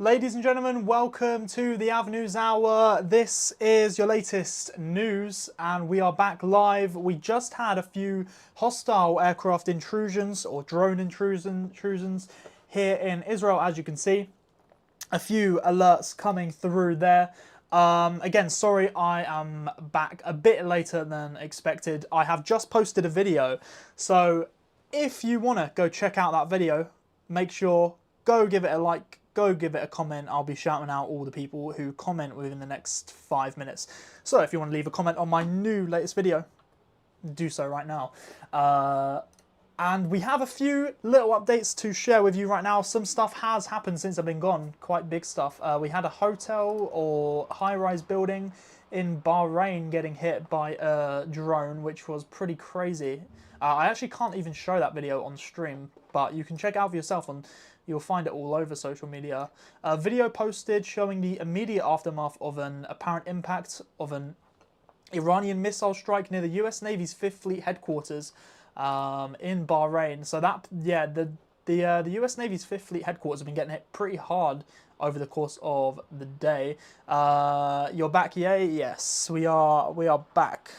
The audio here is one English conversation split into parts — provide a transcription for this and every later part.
Ladies and gentlemen, welcome to the Avenues Hour. This is your latest news and we are back live. We just had a few hostile aircraft intrusions or drone intrusions here in Israel, as you can see. A few alerts coming through there. Again, sorry I am back a bit later than expected. I have just posted a video, so if you want to go check out that video, make sure, go give it a like, go give it a comment. I'll be shouting out all the people who comment within the next 5 minutes. So if you want to leave a comment on my new latest video, do so right now. And we have a few little updates to share with you right now. Some stuff has happened since I've been gone, quite big stuff. We had a hotel or high-rise building in Bahrain getting hit by a drone, which was pretty crazy. I actually can't even show that video on stream, but you can check it out for yourself and you'll find it all over social media. A video posted showing the immediate aftermath of an apparent impact of an Iranian missile strike near the US Navy's 5th Fleet headquarters in Bahrain. So that, yeah, the US Navy's 5th Fleet headquarters have been getting hit pretty hard over the course of the day. You're back, yay? Yes, we are back.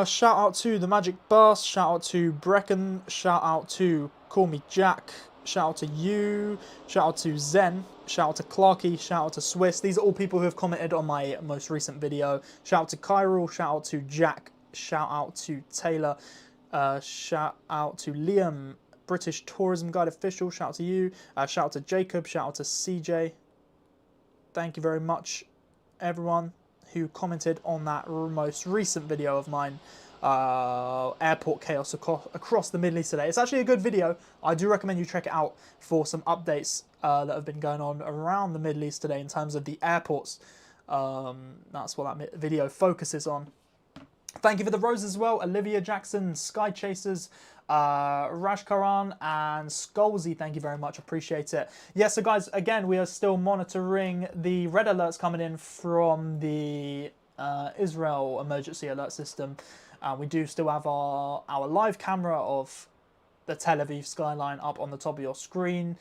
Shout out to the Magic Bus, shout out to Brecken, shout out to Call Me Jack, shout out to you, shout out to Zen, shout out to Clarky, shout out to Swiss. These are all people who have commented on my most recent video. Shout out to Kyril, shout out to Jack, shout out to Taylor, shout out to Liam, British Tourism Guide Official, shout out to you, shout out to Jacob, shout out to CJ. Thank you very much, everyone who commented on that most recent video of mine, airport chaos across the Middle East today. It's actually a good video. I do recommend you check it out for some updates that have been going on around the Middle East today in terms of the airports. That's what that video focuses on. Thank you for the roses as well. Olivia Jackson, Sky Chasers, Raj Karan and Skolzy, thank you very much, appreciate it. Yes, so guys, again, we are still monitoring the red alerts coming in from the Israel emergency alert system. We do still have our live camera of the Tel Aviv skyline up on the top of your screen.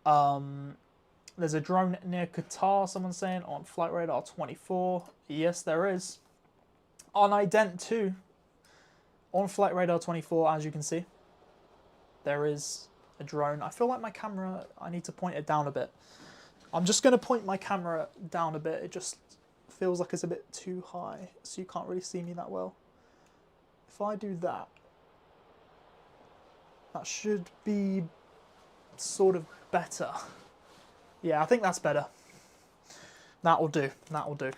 There's a drone near Qatar, someone's saying, on Flight Radar 24. Yes, there is. On ident 2, on Flight Radar 24, as you can see, there is a drone. I feel like my camera, I need to point it down a bit. I'm just going to point my camera down a bit. It just feels like it's a bit too high, so you can't really see me that well. If I do that, that should be sort of better. Yeah, I think that's better. That will do. That will do.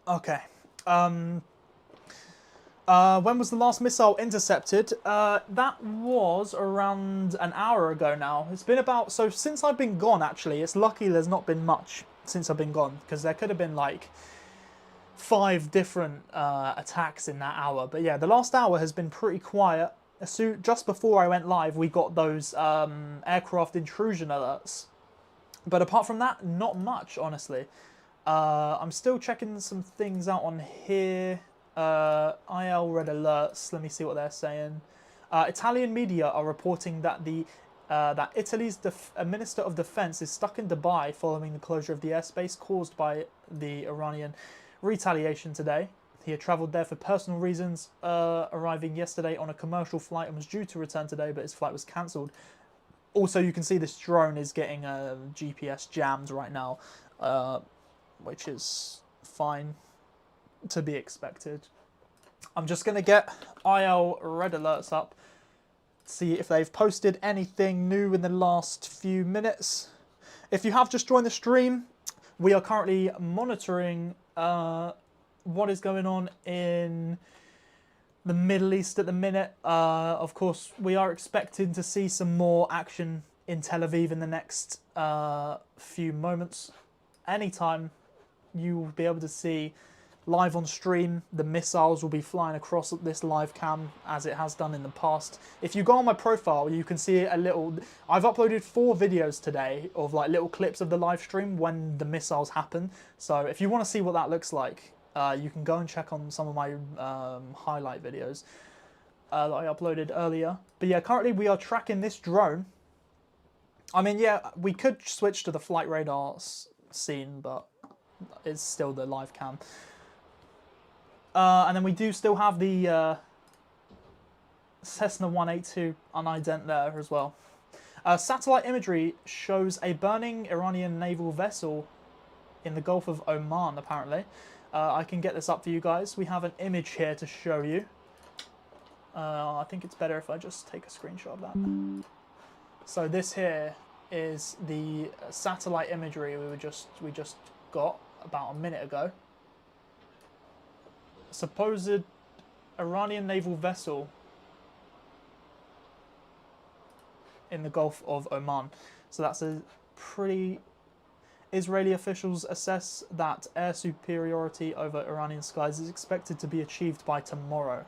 Okay. When was the last missile intercepted? That was around an hour ago now. It's been about, so since I've been gone actually, it's lucky there's not been much since I've been gone, because there could have been like 5 different attacks in that hour. But yeah, the last hour has been pretty quiet. Just before I went live, we got those aircraft intrusion alerts. But apart from that, not much, honestly. I'm still checking some things out on here. IL red alerts. Let me see what they're saying. Italian media are reporting that that Italy's Minister of Defense is stuck in Dubai following the closure of the airspace caused by the Iranian retaliation today. He had travelled there for personal reasons, arriving yesterday on a commercial flight and was due to return today, but his flight was cancelled. Also, you can see this drone is getting GPS jammed right now, which is fine, to be expected. I'm just going to get IL red alerts up, see if they've posted anything new in the last few minutes. If you have just joined the stream, we are currently monitoring what is going on in the Middle East at the minute. Of course, we are expecting to see some more action in Tel Aviv in the next few moments. Anytime you will be able to see live on stream, the missiles will be flying across this live cam as it has done in the past. If you go on my profile, you can see a little, I've uploaded 4 videos today of like little clips of the live stream when the missiles happen. So if you want to see what that looks like, you can go and check on some of my highlight videos. that I uploaded earlier. But yeah, currently we are tracking this drone. I mean, yeah, we could switch to the flight radar scene, but it's still the live cam. And then we do still have the Cessna 182 unident there as well. Satellite imagery shows a burning Iranian naval vessel in the Gulf of Oman, apparently. I can get this up for you guys. We have an image here to show you. I think it's better if I just take a screenshot of that. So this here is the satellite imagery we just got about a minute ago. Supposed Iranian naval vessel in the Gulf of Oman. So that's a pretty... Israeli officials assess that air superiority over Iranian skies is expected to be achieved by tomorrow.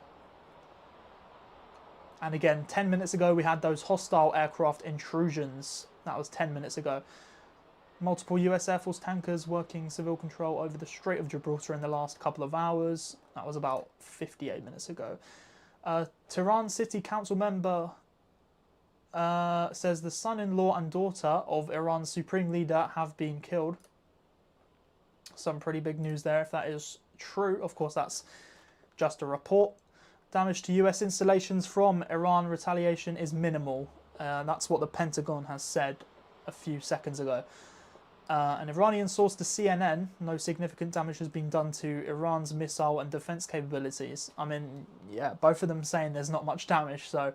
And again, 10 minutes ago we had those hostile aircraft intrusions. That was 10 minutes ago. Multiple US Air Force tankers working civil control over the Strait of Gibraltar in the last couple of hours. That was about 58 minutes ago. Tehran City Council member says the son-in-law and daughter of Iran's supreme leader have been killed. Some pretty big news there if that is true. Of course, that's just a report. Damage to US installations from Iran retaliation is minimal. That's what the Pentagon has said a few seconds ago. An Iranian source to CNN, no significant damage has been done to Iran's missile and defense capabilities. I mean, yeah, both of them saying there's not much damage, so...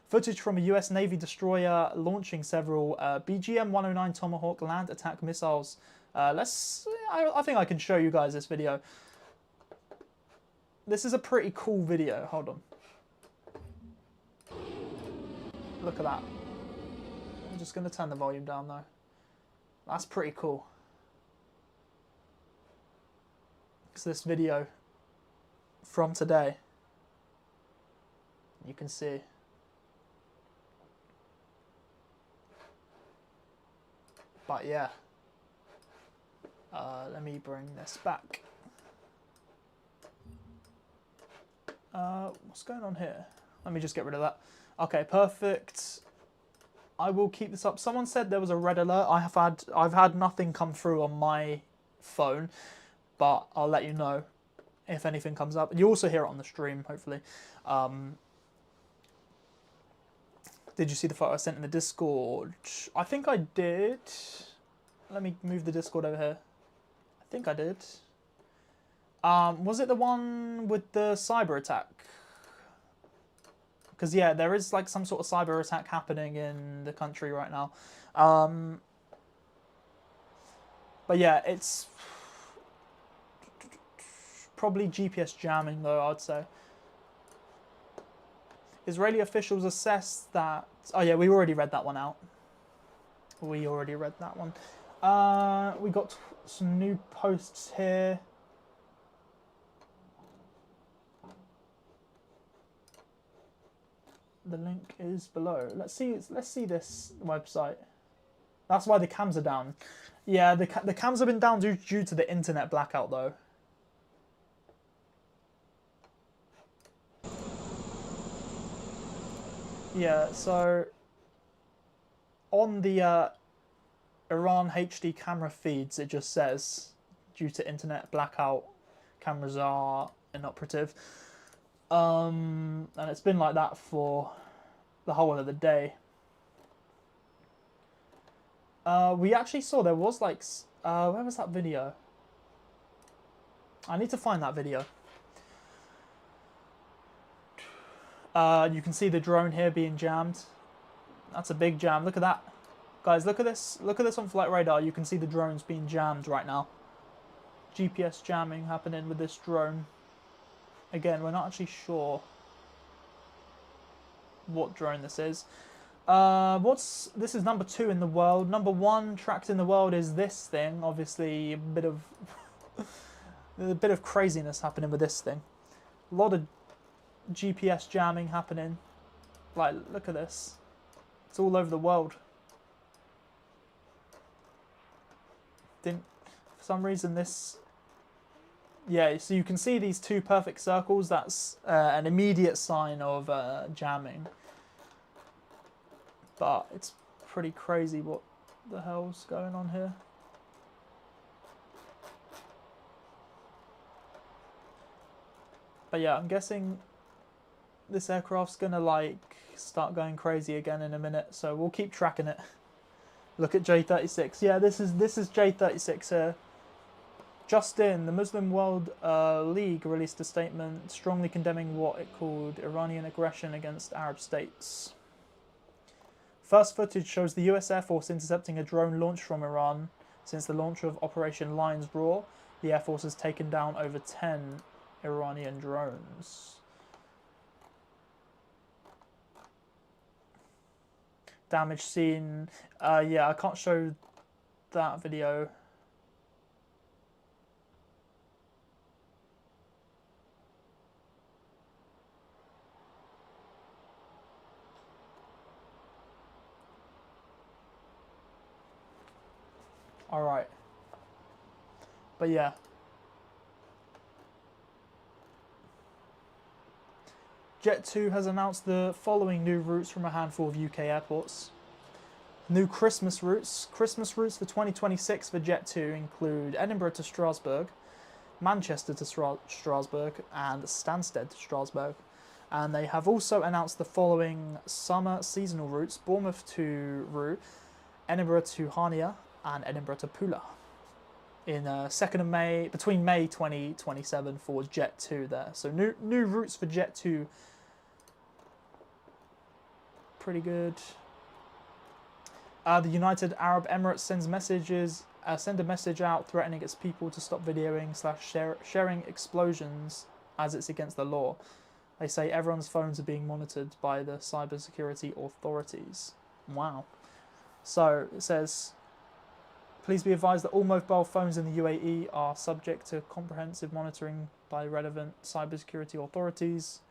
Footage from a US Navy destroyer launching several BGM-109 Tomahawk land attack missiles. I think I can show you guys this video. This is a pretty cool video. Hold on. Look at that. I'm just going to turn the volume down though. That's pretty cool. It's this video from today. You can see. But yeah. Let me bring this back. What's going on here? Let me just get rid of that. Okay, perfect. I will keep this up. Someone said there was a red alert. I've had nothing come through on my phone, but I'll let you know if anything comes up. You also hear it on the stream, hopefully. Did you see the photo I sent in the Discord? I think I did. Let me move the Discord over here. I think I did. Was it the one with the cyber attack? Because, yeah, there is like some sort of cyber attack happening in the country right now. But, yeah, it's probably GPS jamming, though, I'd say. Israeli officials assess that... Oh, yeah, we already read that one out. We already read that one. We got some new posts here. The link is below. Let's see this website. That's why the cams are down. Yeah, the cams have been down due to the internet blackout, though. Yeah, so on the Iran HD camera feeds, it just says, due to internet blackout, cameras are inoperative. And it's been like that for the whole of the day. We actually saw there was like... where was that video? I need to find that video. You can see the drone here being jammed. That's a big jam. Look at that. Guys, look at this. Look at this on flight radar. You can see the drones being jammed right now. GPS jamming happening with this drone. Again, we're not actually sure what drone this is. This is number 2 in the world. Number 1 tracked in the world is this thing. Obviously, a bit of craziness happening with this thing. A lot of GPS jamming happening. Like, look at this. It's all over the world. For some reason, this Yeah, so you can see these two perfect circles. That's an immediate sign of jamming. But it's pretty crazy what the hell's going on here. But yeah, I'm guessing this aircraft's gonna like start going crazy again in a minute, so we'll keep tracking it. Look at J36. Yeah, this is J36 here. Just in, the Muslim World League released a statement strongly condemning what it called Iranian aggression against Arab states. First footage shows the US Air Force intercepting a drone launched from Iran. Since the launch of Operation Lion's Roar, the Air Force has taken down over 10 Iranian drones. Damage seen. Yeah, I can't show that video. Alright. But yeah. Jet2 has announced the following new routes from a handful of UK airports. New Christmas routes. Christmas routes for 2026 for Jet2 include Edinburgh to Strasbourg, Manchester to Strasbourg, and Stansted to Strasbourg. And they have also announced the following summer seasonal routes: Bournemouth to Rue, Edinburgh to Hania, and Edinburgh to Pula. In 2nd of May, between May 2027 for Jet2 there. So new routes for Jet2. Pretty good. The United Arab Emirates send a message out threatening its people to stop videoing / sharing explosions as it's against the law. They say everyone's phones are being monitored by the cybersecurity authorities. Wow. So it says, please be advised that all mobile phones in the UAE are subject to comprehensive monitoring by relevant cybersecurity authorities.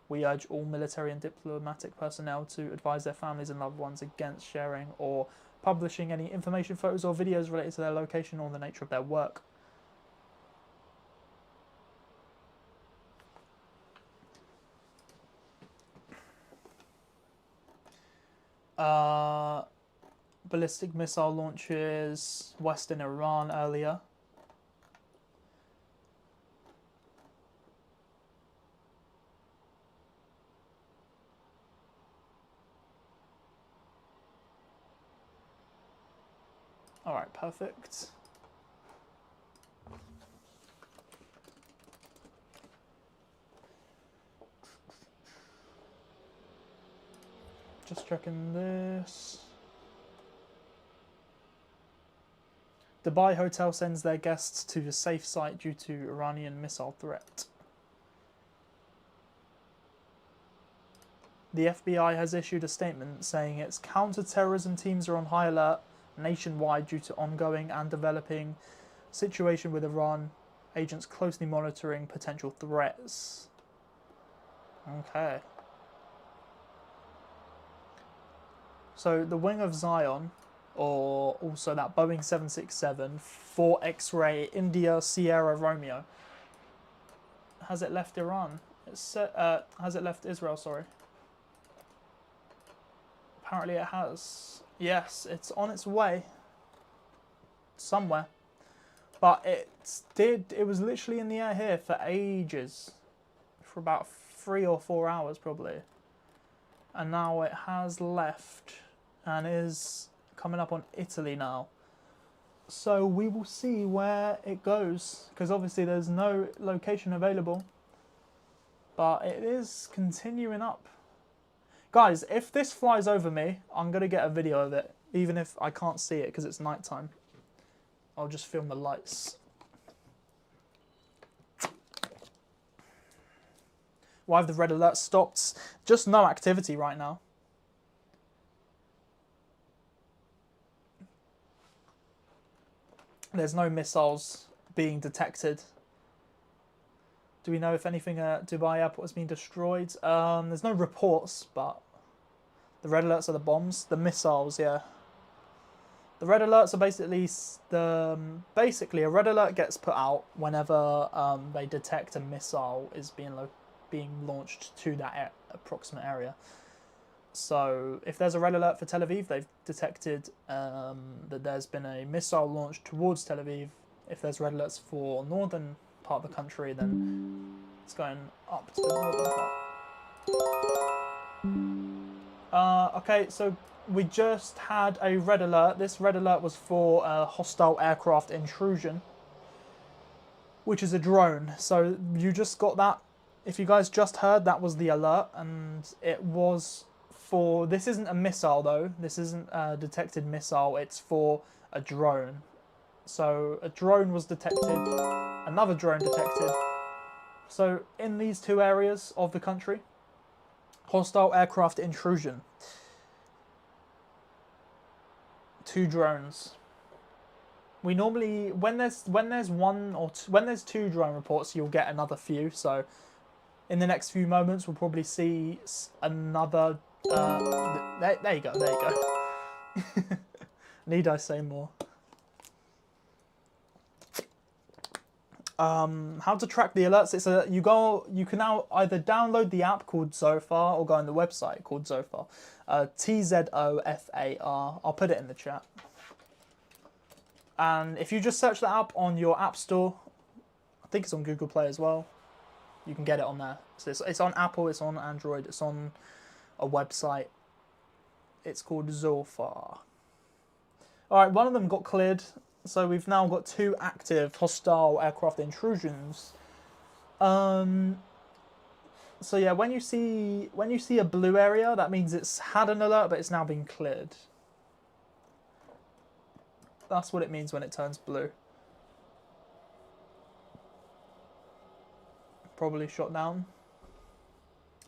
We urge all military and diplomatic personnel to advise their families and loved ones against sharing or publishing any information, photos or videos related to their location or the nature of their work. Ballistic missile launches western Iran earlier. Alright, perfect. Just checking this. Dubai hotel sends their guests to a safe site due to Iranian missile threat. The FBI has issued a statement saying its counter-terrorism teams are on high alert nationwide due to ongoing and developing situation with Iran, agents closely monitoring potential threats. Okay. So the wing of Zion, or also that Boeing 767 for X-ray India Sierra Romeo, has it left Iran? Has it left Israel, sorry? Apparently it has. Yes, it's on its way somewhere. But it was literally in the air here for ages. For about 3 or 4 hours probably. And now it has left and is coming up on Italy now. So we will see where it goes, because obviously there's no location available. But it is continuing up. Guys, if this flies over me, I'm going to get a video of it, even if I can't see it because it's nighttime. I'll just film the lights. Why have the red alert stopped? Just no activity right now. There's no missiles being detected. Do we know if anything at Dubai airport has been destroyed? There's no reports, but the red alerts are the bombs. The missiles, yeah. The red alerts are basically a red alert gets put out whenever they detect a missile is being launched to that approximate area. So if there's a red alert for Tel Aviv, they've detected that there's been a missile launched towards Tel Aviv. If there's red alerts for northern part of the country, then it's going up to the northern part. Okay, so we just had a red alert. This red alert was for a hostile aircraft intrusion, which is a drone. So you just got that. If you guys just heard, that was the alert, and it was for... This isn't a missile, though. This isn't a detected missile. It's for a drone. So a drone was detected, another drone detected. So in these two areas of the country, hostile aircraft intrusion. 2 drones. We normally, when there's two drone reports, you'll get another few. So in the next few moments, we'll probably see another. There you go. There you go. Need I say more? How to track the alerts? You can now either download the app called Zofar or go on the website called Zofar. Tzofar. I'll put it in the chat. And if you just search the app on your app store, I think it's on Google Play as well, you can get it on there. So it's on Apple, it's on Android, it's on a website. It's called Zofar. Alright, one of them got cleared. So we've now got 2 active hostile aircraft intrusions. So yeah, when you see a blue area, that means it's had an alert, but it's now been cleared. That's what it means when it turns blue. Probably shot down.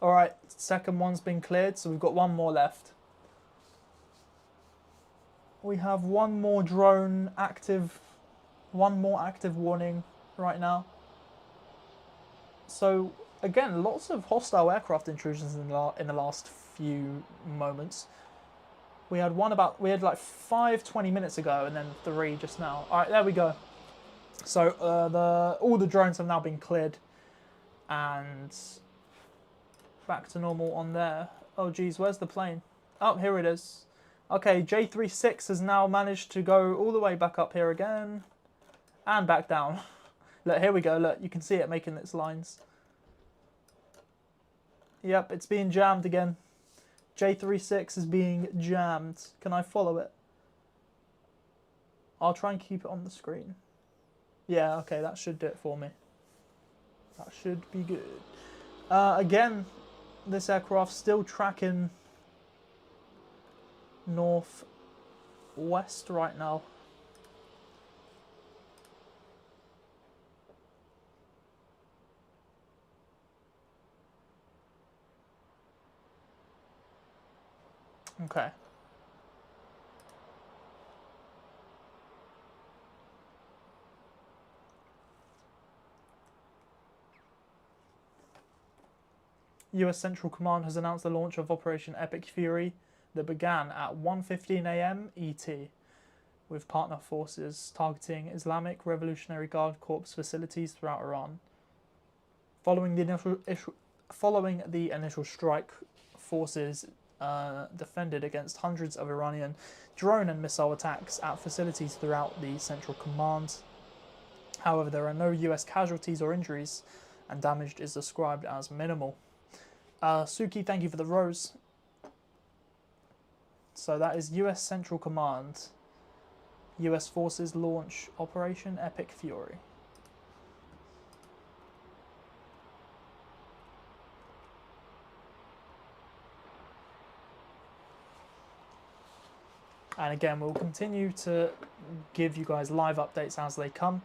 Alright, second one's been cleared, so we've got 1 more left. We have 1 more drone active, 1 more active warning right now. So again, lots of hostile aircraft intrusions in the last few moments. We had like 5 20 minutes ago, and then 3 just now. All right, there we go. So all the drones have now been cleared, and back to normal on there. Oh geez, where's the plane? Oh, here it is. Okay, J36 has now managed to go all the way back up here again, and back down. Look, here we go. Look, you can see it making its lines. Yep, it's being jammed again. J36 is being jammed. Can I follow it? I'll try and keep it on the screen. Yeah, okay, that should do it for me. That should be good. Again, this aircraft still tracking northwest right now. Okay. US Central Command has announced the launch of Operation Epic Fury that began at 1:15 AM ET with partner forces targeting Islamic Revolutionary Guard Corps facilities throughout Iran. Following the initial strike, forces defended against hundreds of Iranian drone and missile attacks at facilities throughout the Central Command. However, there are no US casualties or injuries, and damage is described as minimal. Suki, thank you for the rose. So that is US Central Command. US forces launch Operation Epic Fury. And again, we'll continue to give you guys live updates as they come.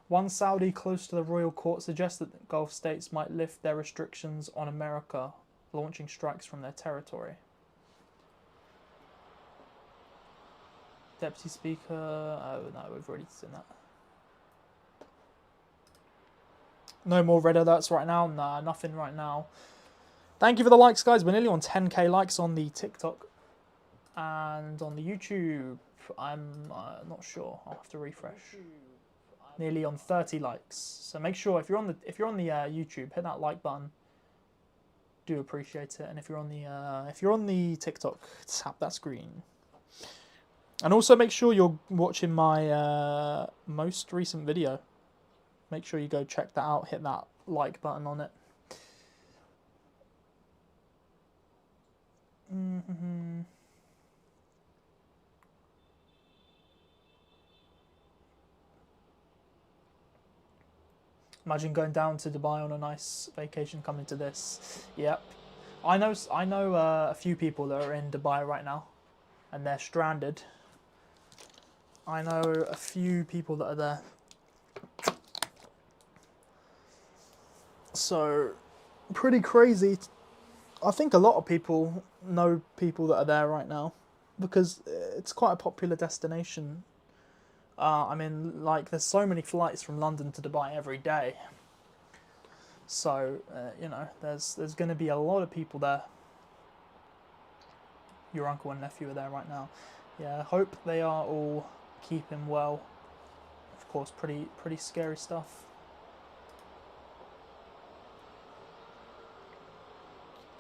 One Saudi close to the royal court suggests that the Gulf states might lift their restrictions on America launching strikes from their territory. Deputy Speaker. Oh no, we've already seen that. No more red alerts right now. Nah, nothing right now. Thank you for the likes, guys. We're nearly on 10k likes on the TikTok and on the YouTube. I'm not sure. I'll have to refresh. Nearly on 30 likes. So make sure if you're on the YouTube, hit that like button. Do appreciate it. And if you're on the TikTok, tap that screen. And also make sure you're watching my most recent video. Make sure you go check that out. Hit that like button on it. Imagine going down to Dubai on a nice vacation, coming to this. Yep. I know a few people that are in Dubai right now, and they're stranded. I know a few people that are there. So, pretty crazy. I think a lot of people know people that are there right now, because it's quite a popular destination. I mean, like, there's so many flights from London to Dubai every day. So, you know, there's going to be a lot of people there. Your uncle and nephew are there right now. Yeah, I hope they are all keeping well. Of course, pretty scary stuff.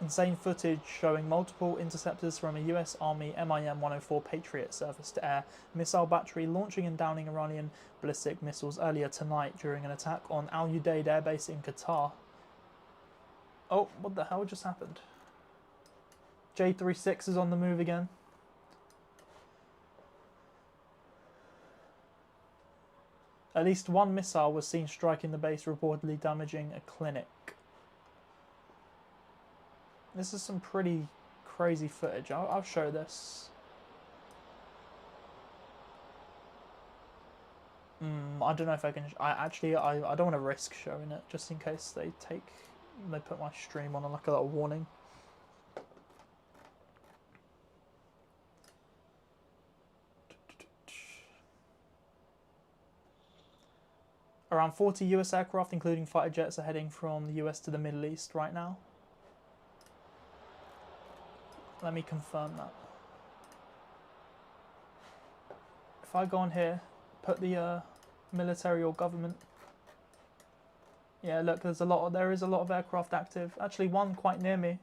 Insane footage showing multiple interceptors from a US Army MIM-104 Patriot surface-to-air missile battery launching and downing Iranian ballistic missiles earlier tonight during an attack on Al Udeid Air Base in Qatar. Oh, what the hell just happened? J-36 is on the move again. At least one missile was seen striking the base, reportedly damaging a clinic. This is some pretty crazy footage. I'll show this. I don't know if I can. I don't want to risk showing it, just in case they put my stream on like a little warning. Around 40 US aircraft, including fighter jets, are heading from the US to the Middle East right now. Let me confirm that. If I go on here, put the military or government. Yeah, look, there is a lot of aircraft active. Actually, one quite near me.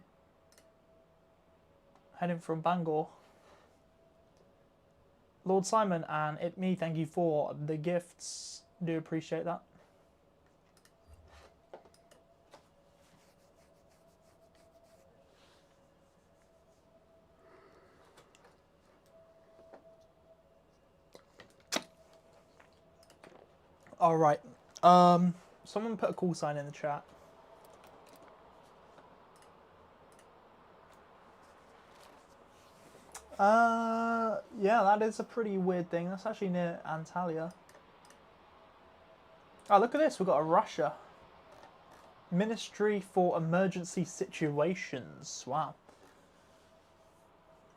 Heading from Bangor. Lord Simon and It Me, thank you for the gifts. Do appreciate that. All right. Someone put a call sign in the chat. Yeah, that is a pretty weird thing. That's actually near Antalya. Oh, look at this. We've got a Russia. Ministry for Emergency Situations. Wow.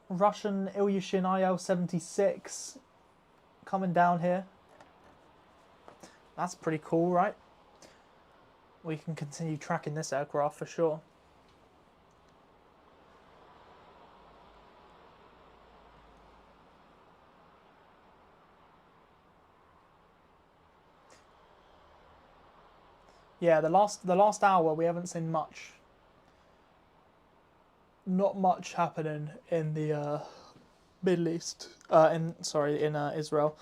Russian Ilyushin IL-76 coming down here. That's pretty cool, right? We can continue tracking this aircraft for sure. Yeah, the last hour we haven't seen much. Not much happening in the Middle East. In Israel.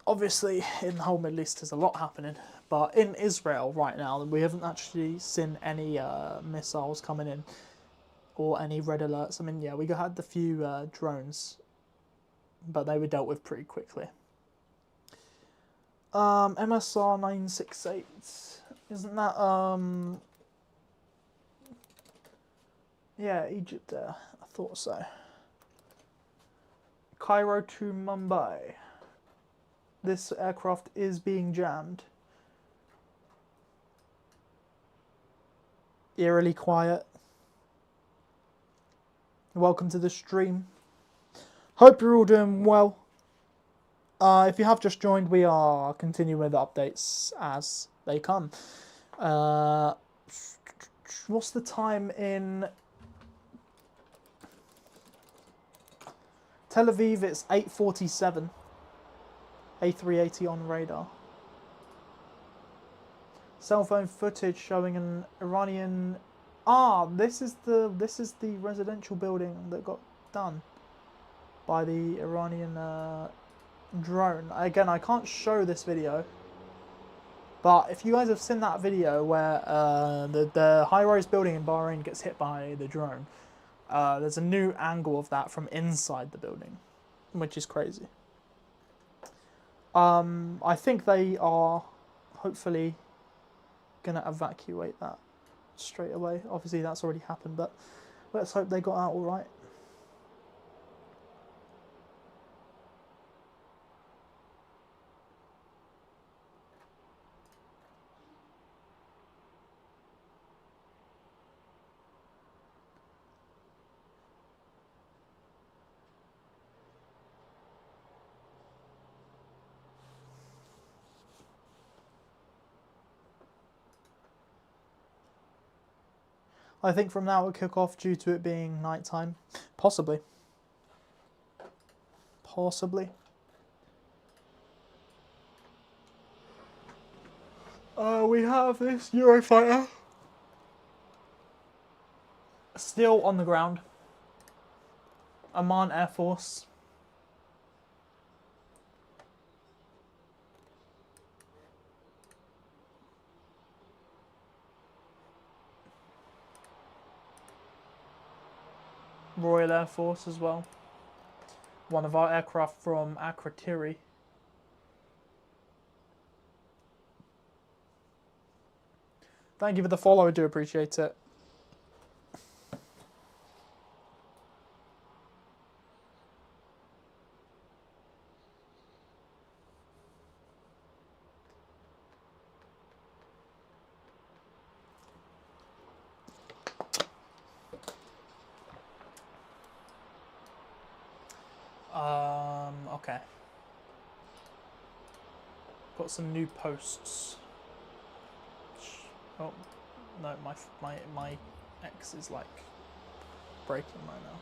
Obviously, in the whole Middle East, there's a lot happening. But in Israel right now, we haven't actually seen any missiles coming in or any red alerts. I mean, yeah, we had the few drones, but they were dealt with pretty quickly. MSR 968. Isn't that, yeah, Egypt there. I thought so. Cairo to Mumbai. This aircraft is being jammed. Eerily quiet. Welcome to the stream. Hope you're all doing well. If you have just joined, we are continuing with the updates as they come. What's the time in Tel Aviv? It's 8:47. A380 on radar. Cell phone footage showing an Iranian. This is the residential building that got done by the Iranian drone. Again, I can't show this video, but if you guys have seen that video where the high-rise building in Bahrain gets hit by the drone, there's a new angle of that from inside the building, which is crazy. I think they are hopefully gonna evacuate that straight away. Obviously that's already happened, but let's hope they got out all right. I think from now it will kick off due to it being nighttime. Possibly. Possibly. We have this Eurofighter still on the ground. Oman Air Force. Royal Air Force as well. One of our aircraft from Akrotiri. Thank you for the follow, I do appreciate it. Okay. Got some new posts. Oh, no, my X is like breaking right now.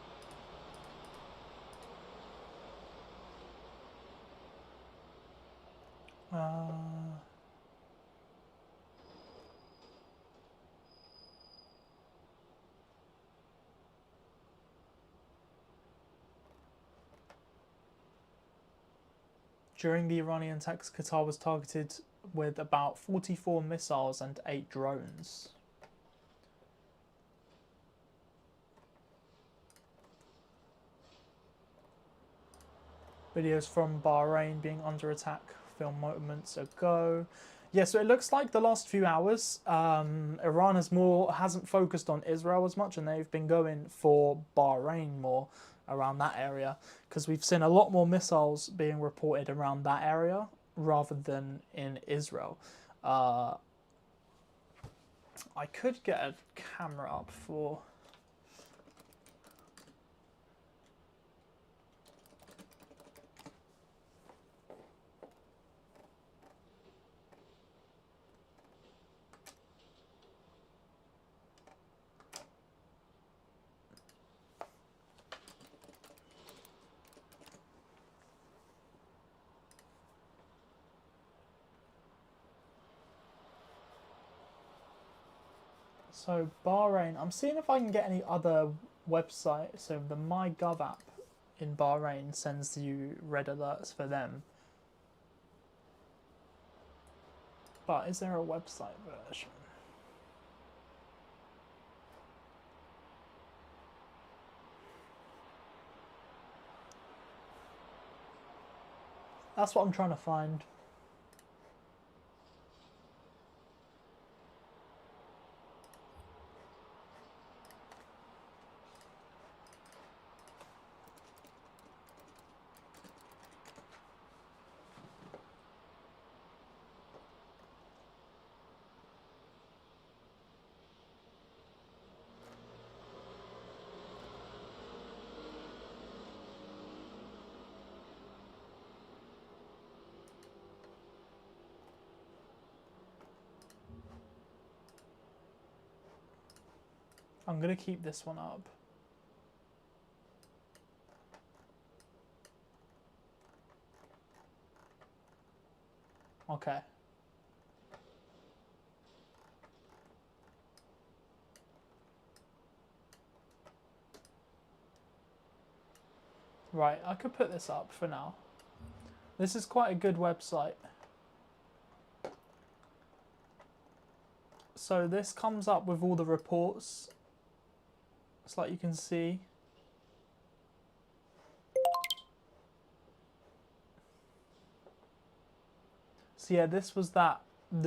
During the Iranian attacks, Qatar was targeted with about 44 missiles and 8 drones. Videos from Bahrain being under attack filmed moments ago. Yeah, so it looks like the last few hours, Iran hasn't focused on Israel as much, and they've been going for Bahrain more around that area, because we've seen a lot more missiles being reported around that area rather than in Israel. I could get a camera up for... So Bahrain, I'm seeing if I can get any other website. So the MyGov app in Bahrain sends you red alerts for them. But is there a website version? That's what I'm trying to find. I'm going to keep this one up. Okay. Right, I could put this up for now. This is quite a good website. So this comes up with all the reports. It's like you can see. So yeah, this was the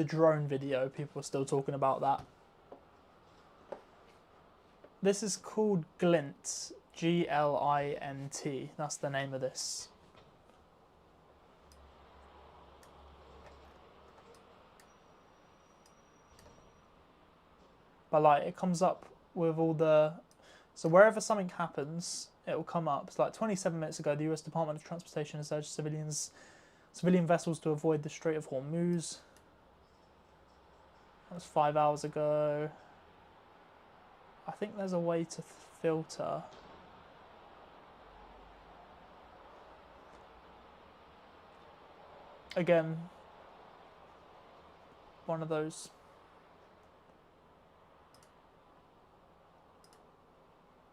drone video. People were still talking about that. This is called Glint. Glint. That's the name of this. But like, it comes up with all the... So wherever something happens, it will come up. It's like 27 minutes ago, the US Department of Transportation has urged civilian vessels to avoid the Strait of Hormuz. That was 5 hours ago. I think there's a way to filter. Again, one of those.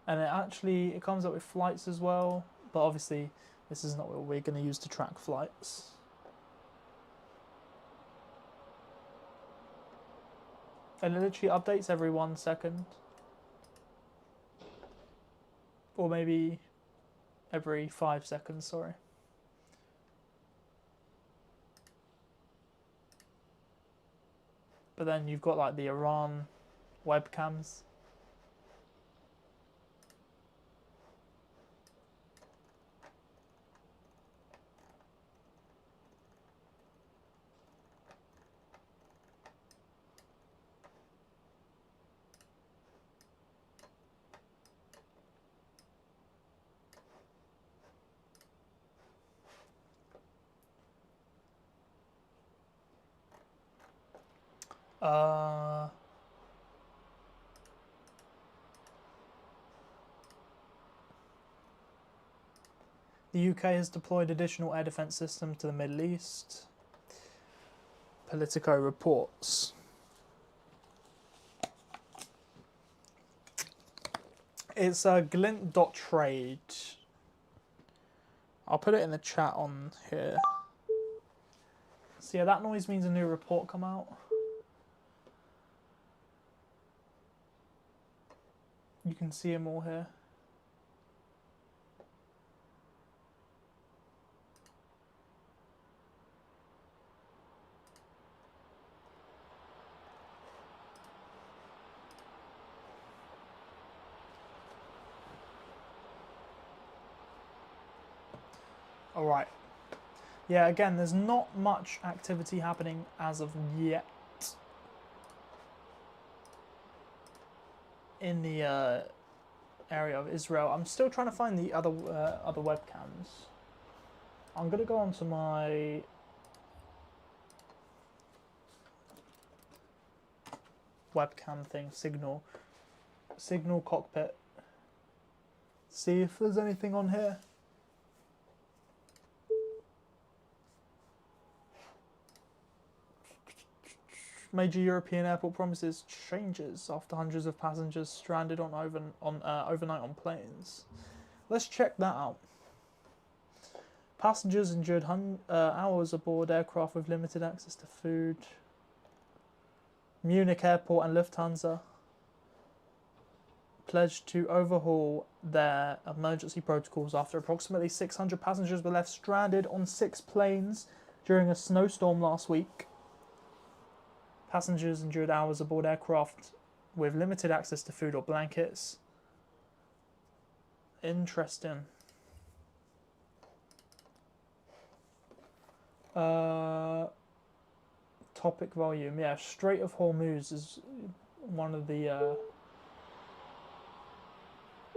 And it comes up with flights as well, but obviously this is not what we're going to use to track flights. And it literally updates every 1 second. Or maybe every 5 seconds, sorry. But then you've got like the Iran webcams. The UK has deployed additional air defence systems to the Middle East. Politico reports. It's glint.trade. I'll put it in the chat on here. So yeah, that noise means a new report come out. You can see them all here. All right. Yeah, again, there's not much activity happening as of yet in the area of Israel. I'm still trying to find the other webcams. I'm gonna go onto my webcam thing, Signal cockpit. See if there's anything on here. Major European airport promises changes after hundreds of passengers stranded on overnight on planes. Let's check that out. Passengers endured hours aboard aircraft with limited access to food. Munich Airport and Lufthansa pledged to overhaul their emergency protocols after approximately 600 passengers were left stranded on 6 planes during a snowstorm last week. Passengers endured hours aboard aircraft with limited access to food or blankets. Interesting. Topic volume. Yeah, Strait of Hormuz is one of the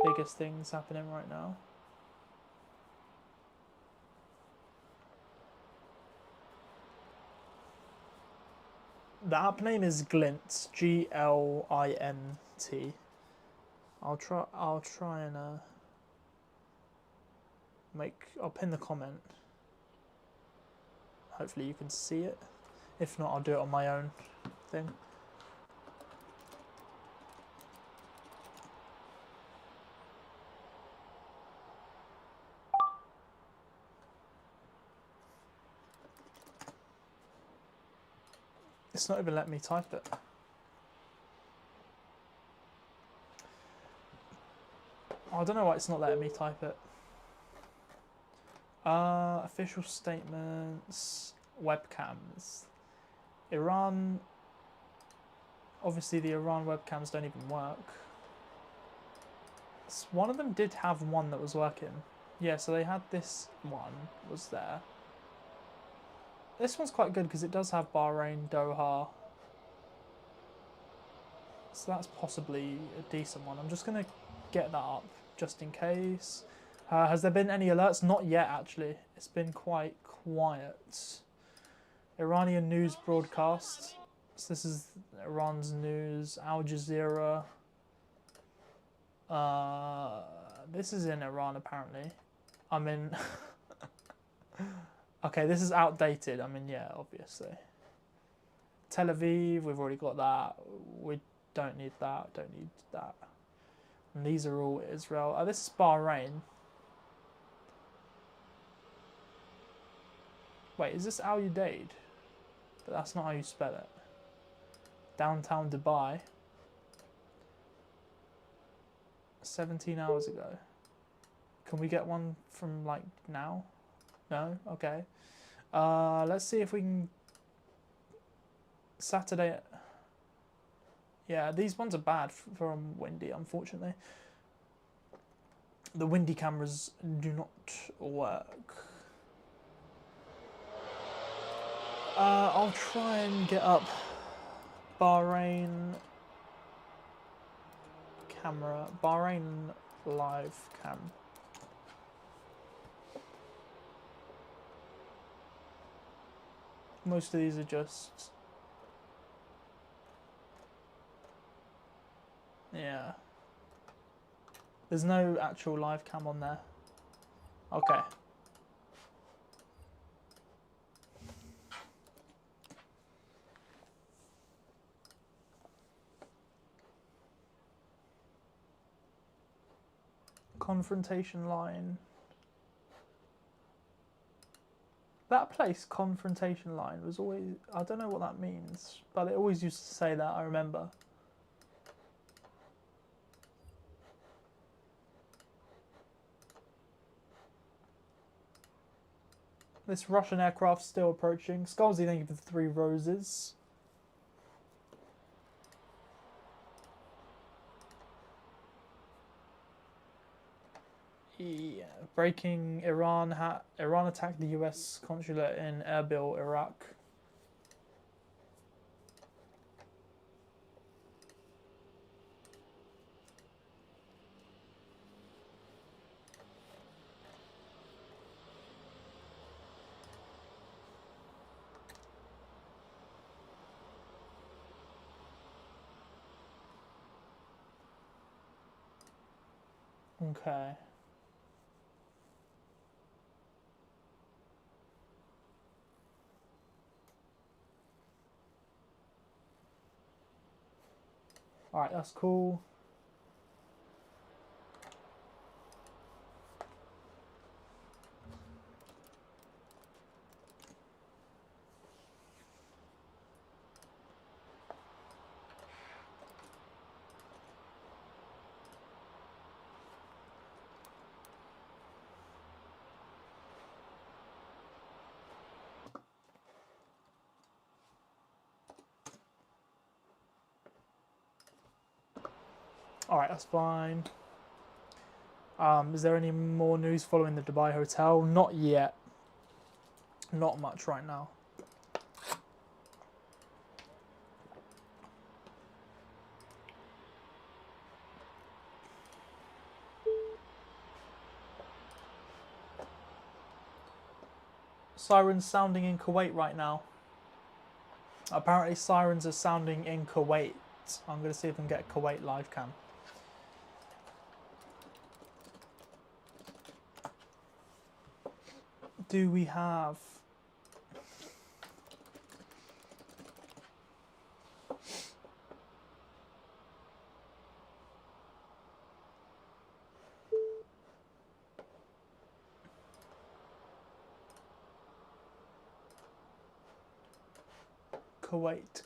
biggest things happening right now. The app name is Glint, Glint. I'll try and I'll pin the comment. Hopefully you can see it. If not, I'll do it on my own thing. It's not even letting me type it. I don't know why it's not letting me type it. Official statements, webcams. Iran, obviously the Iran webcams don't even work. One of them did have one that was working. Yeah, so they had this one, was there. This one's quite good because it does have Bahrain, Doha. So that's possibly a decent one. I'm just going to get that up just in case. Has there been any alerts? Not yet, actually. It's been quite quiet. Iranian news broadcast. So this is Iran's news. Al Jazeera. This is in Iran, apparently. I'm in... Okay, this is outdated. I mean, yeah, obviously. Tel Aviv, we've already got that. We don't need that. Don't need that. And these are all Israel. Oh, this is Bahrain. Wait, is this Al Udeid? But that's not how you spell it. Downtown Dubai. 17 hours ago. Can we get one from, like, now? No? Okay. Let's see if we can... Saturday... Yeah, these ones are bad from windy, unfortunately. The windy cameras do not work. I'll try and get up Bahrain camera, Bahrain live cam. Most of these are just, yeah. There's no actual live cam on there. Okay. Confrontation line. That place, confrontation line, was always... I don't know what that means, but it always used to say that, I remember. This Russian aircraft still approaching. Scalzi, thank you for the 3 roses. Yeah, breaking Iran. Iran attacked the US consulate in Erbil, Iraq. Okay. Alright, that's cool. Alright, that's fine. Is there any more news following the Dubai hotel? Not yet. Not much right now. Sirens sounding in Kuwait right now. Apparently sirens are sounding in Kuwait. I'm going to see if I can get Kuwait live cam. do we have? Kuwait.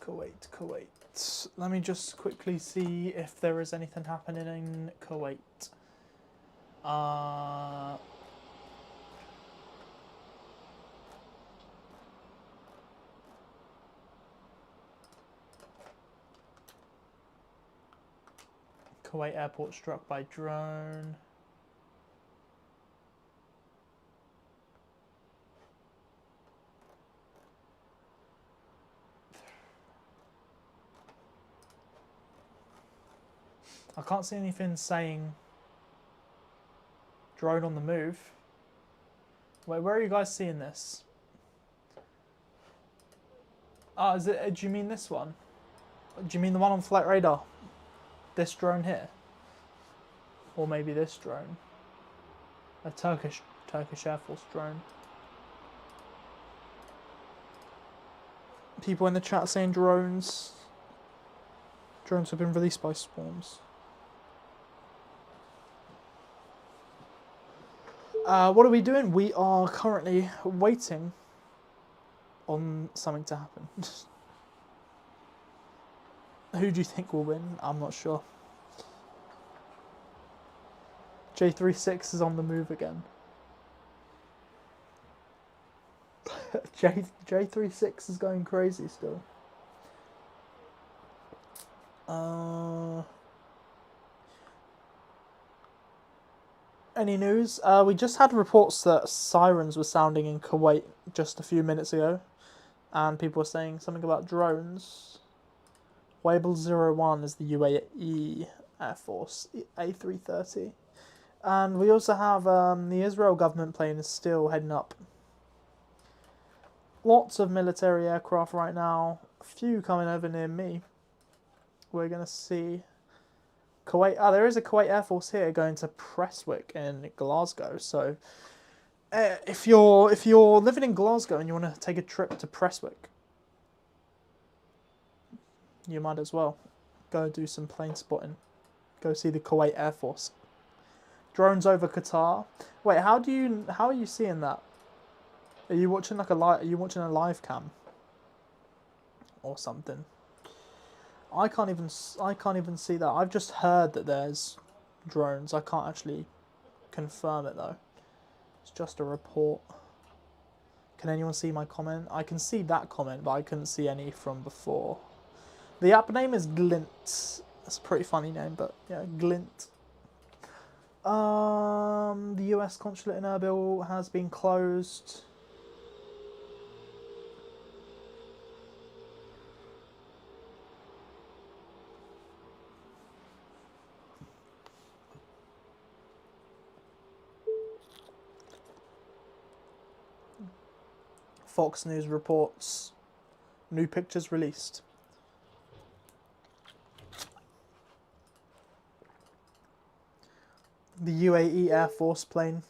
Let me just quickly see if there is anything happening in Kuwait. Kuwait airport struck by drone. I can't see anything saying drone on the move. Wait, where are you guys seeing this? Ah, is it? Do you mean this one? Do you mean the one on flight radar? This drone here, or maybe this drone? A Turkish Air Force drone. People in the chat saying drones. Drones have been released by swarms. What are we doing? We are currently waiting on something to happen. Who do you think will win? I'm not sure. J36 is on the move again. J36 is going crazy still. Any news? We just had reports that sirens were sounding in Kuwait just a few minutes ago, and people were saying something about drones. Wable 01 is the UAE Air Force A330, and we also have the Israel government plane is still heading up. Lots of military aircraft right now. A few coming over near me. We're gonna see. Kuwait. There is a Kuwait Air Force here going to Prestwick in Glasgow. So, if you're living in Glasgow and you want to take a trip to Prestwick, you might as well go do some plane spotting. Go see the Kuwait Air Force. Drones over Qatar. Wait, how are you seeing that? Are you watching like a live? Are you watching a live cam or something? I can't even see that. I've just heard that there's drones. I can't actually confirm it though. It's just a report. Can anyone see my comment? I can see that comment, but I couldn't see any from before. The app name is Glint. That's a pretty funny name, but yeah, Glint. The US consulate in Erbil has been closed. Fox News reports new pictures released. The UAE Air Force plane.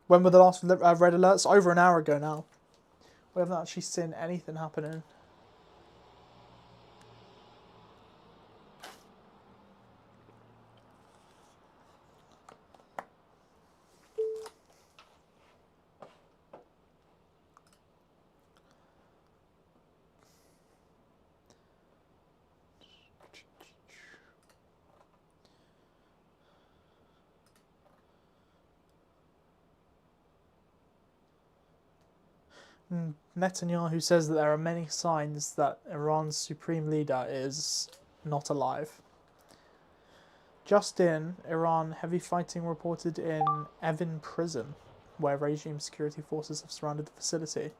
When were the last red alerts? Over an hour ago now. We haven't actually seen anything happening. Netanyahu says that there are many signs that Iran's supreme leader is not alive. Just in, Iran, heavy fighting reported in Evin prison, where regime security forces have surrounded the facility.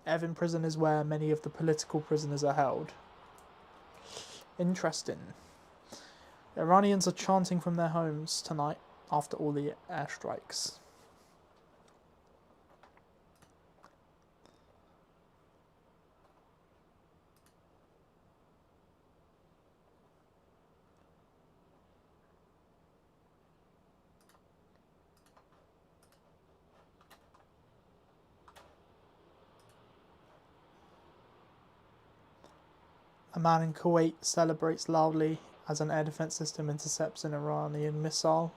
Evin prison is where many of the political prisoners are held. Interesting. Iranians are chanting from their homes tonight after all the airstrikes. A man in Kuwait celebrates loudly as an air defense system intercepts an Iranian missile.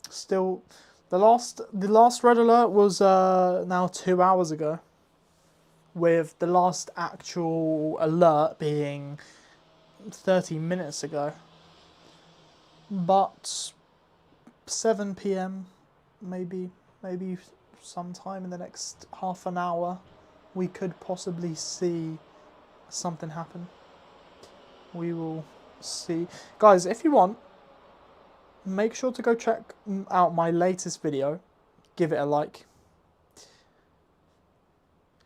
Still, the last red alert was now 2 hours ago, with the last actual alert being 30 minutes ago. But 7 p.m, maybe sometime in the next half an hour, we could possibly see something happen. We will see. Guys, if you want, make sure to go check out my latest video. Give it a like.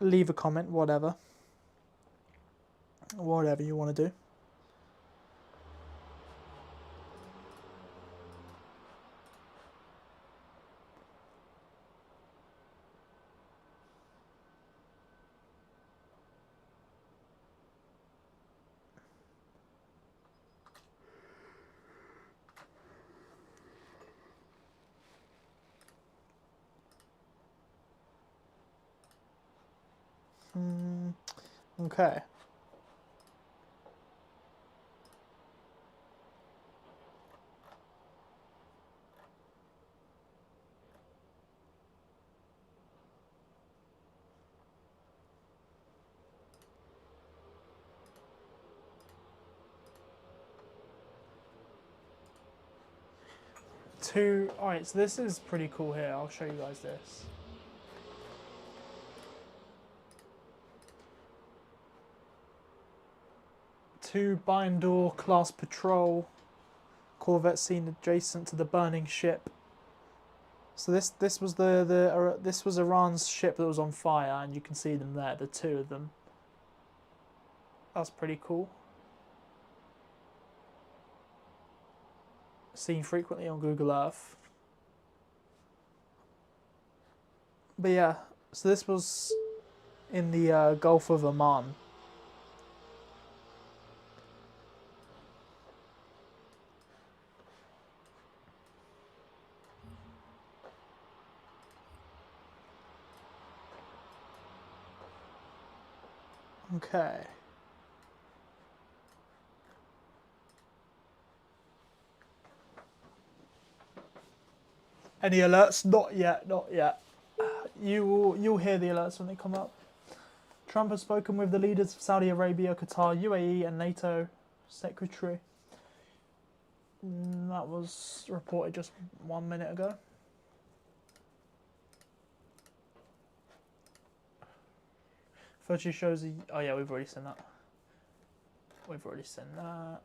Leave a comment, whatever. Whatever you want to do. Okay. Alright, so this is pretty cool here. I'll show you guys this. Two Bindor class patrol corvettes seen adjacent to the burning ship. So this was this was Iran's ship that was on fire, and you can see them there, the two of them. That's pretty cool. Seen frequently on Google Earth. But yeah, so this was in the Gulf of Oman. Okay. Any alerts? Not yet, not yet. You'll hear the alerts when they come up. Trump has spoken with the leaders of Saudi Arabia, Qatar, UAE and NATO secretary. That was reported just 1 minute ago. Footage shows the... Oh yeah, we've already seen that. We've already seen that.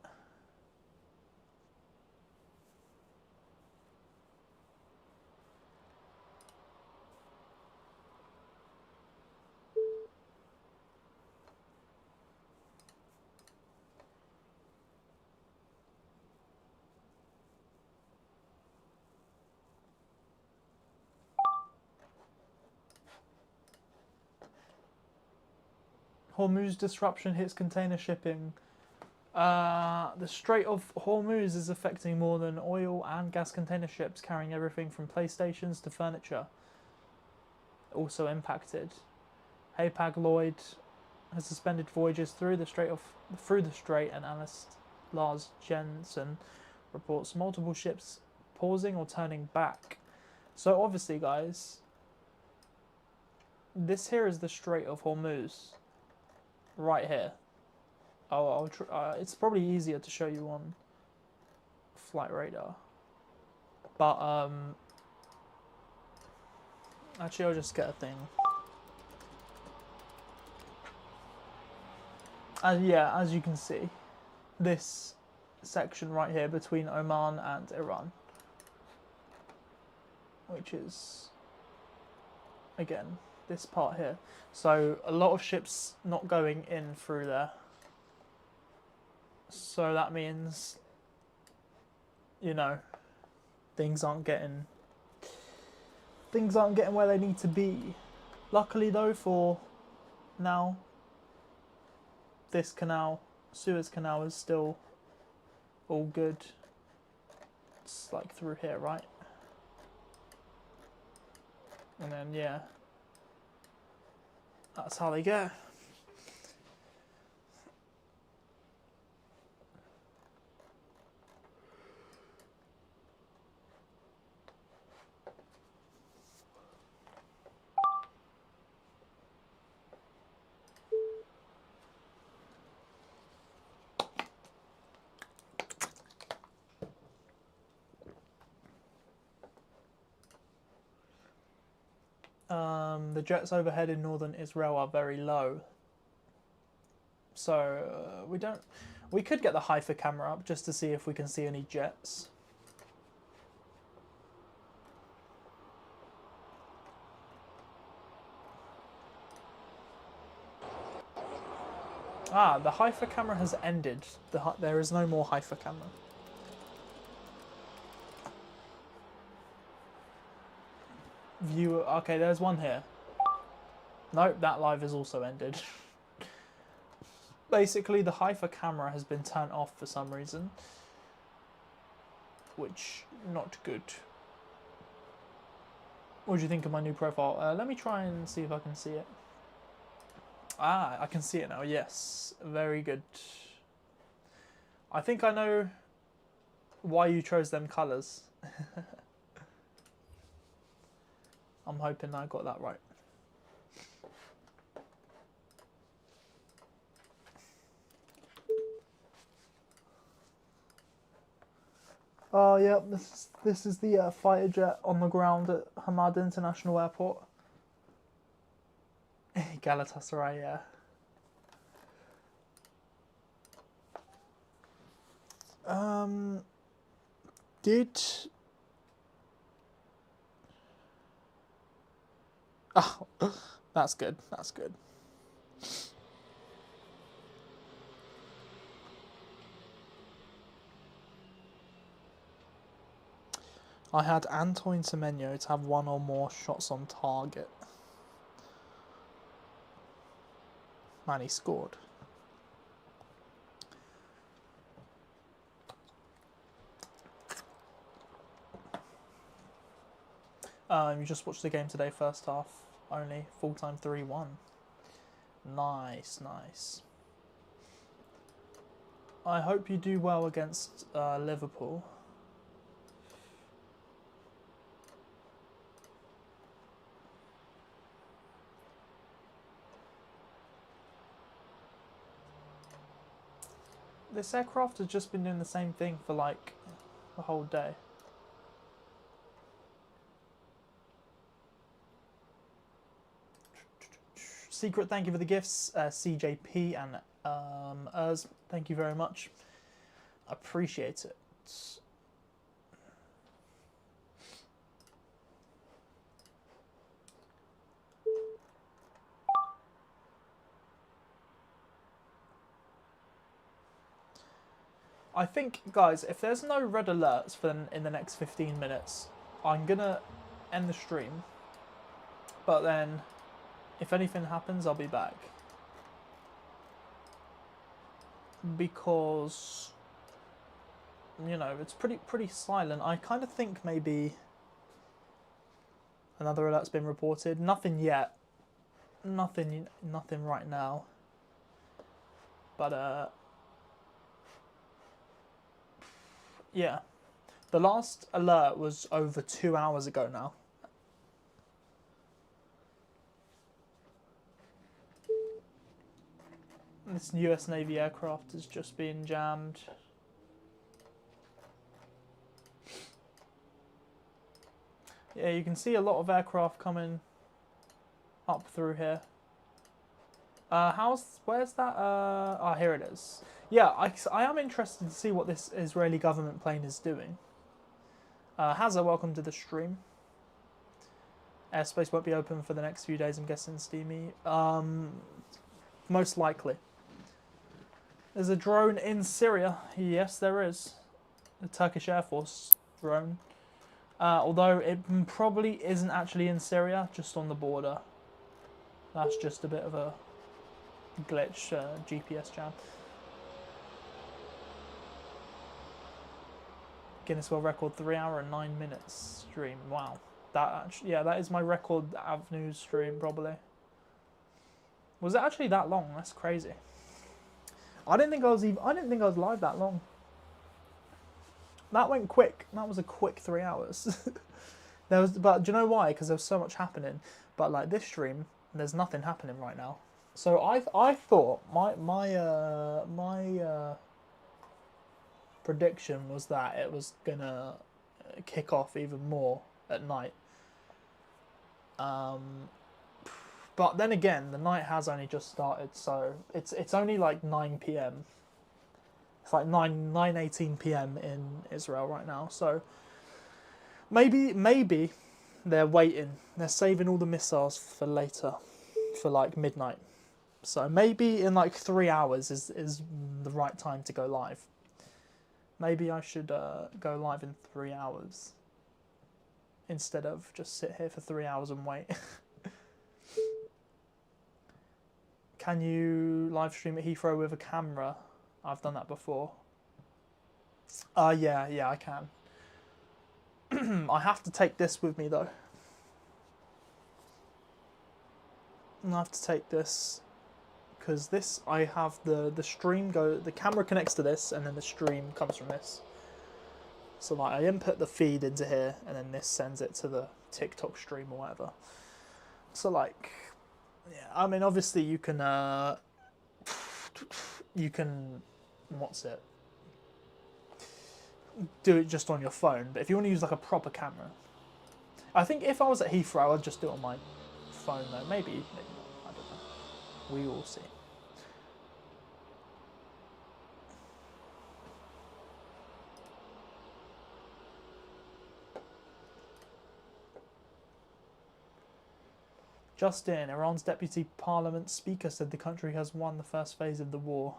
Hormuz disruption hits container shipping. The Strait of Hormuz is affecting more than oil and gas container ships carrying everything from PlayStations to furniture. Also impacted. Hapag-Lloyd has suspended voyages through the Strait, and analyst Lars Jensen reports multiple ships pausing or turning back. So obviously, guys, this here is the Strait of Hormuz. Right here. It's probably easier to show you on flight radar, but actually I'll just get a thing. Yeah, as you can see, this section right here between Oman and Iran, which is again this part here. So a lot of ships not going in through there. So that means, you know, things aren't getting where they need to be. Luckily though, for now, this canal, Suez Canal, is still all good. It's like through here, right? And then yeah, that's how they go. The jets overhead in northern Israel are very low, so we could get the Haifa camera up just to see if we can see any jets. Ah, the Haifa camera has ended. There is no more Haifa camera. View. Okay, there's one here. Nope, that live has also ended. Basically, the Haifa camera has been turned off for some reason, which not good. What do you think of my new profile? Let me try and see if I can see it. Ah, I can see it now. Yes, very good. I think I know why you chose them colours. I'm hoping I got that right. Oh, yeah, this is the fighter jet on the ground at Hamad International Airport. Galatasaray, yeah. Oh, that's good, that's good. I had Antoine Semenyo to have one or more shots on target. Man, he scored. You just watched the game today, first half only, full time 3-1. Nice, nice. I hope you do well against Liverpool. This aircraft has just been doing the same thing for like the whole day. Secret, thank you for the gifts. CJP and Urs, thank you very much. Appreciate it. I think, guys, if there's no red alerts in the next 15 minutes, I'm gonna end the stream. But then, if anything happens, I'll be back. Because, you know, it's pretty silent. I kind of think maybe another alert's been reported. Nothing yet. Nothing right now. But yeah, the last alert was over 2 hours ago now. This US Navy aircraft is just being jammed. Yeah, you can see a lot of aircraft coming up through here. Where's that? Ah, here it is. Yeah, I am interested to see what this Israeli government plane is doing. Hazza, welcome to the stream. Airspace won't be open for the next few days, I'm guessing, Steamy. Most likely. There's a drone in Syria. Yes, there is. A Turkish Air Force drone. Although it probably isn't actually in Syria, just on the border. That's just a bit of a glitch, GPS jam. Guinness World Record, 3 hour and 9 minutes stream. Wow, that actually, yeah, that is my record News stream probably. Was it actually that long? That's crazy. I didn't think I was live that long. That went quick. That was a quick 3 hours. But do you know why? Because there was so much happening. But like this stream, there's nothing happening right now. So I thought my prediction was that it was gonna kick off even more at night. But then again, the night has only just started, so it's only like 9 p.m. It's like 9:18 p.m. in Israel right now. So maybe they're waiting. They're saving all the missiles for later, for like midnight. So maybe in like 3 hours is the right time to go live. Maybe I should go live in 3 hours instead of just sit here for 3 hours and wait. Can you live stream at Heathrow with a camera? I've done that before. Yeah, I can. I have to take this with me though. I have to take this because this I have the stream the camera connects to this and then the stream comes from this. So like I input the feed into here and then this sends it to the TikTok stream or whatever. So like, yeah, I mean obviously you can what's it? Do it just on your phone, but if you want to use like a proper camera, I think if I was at Heathrow, I'd just do it on my phone though. Maybe not. I don't know. We will see. Just in, Iran's deputy parliament speaker said the country has won the first phase of the war.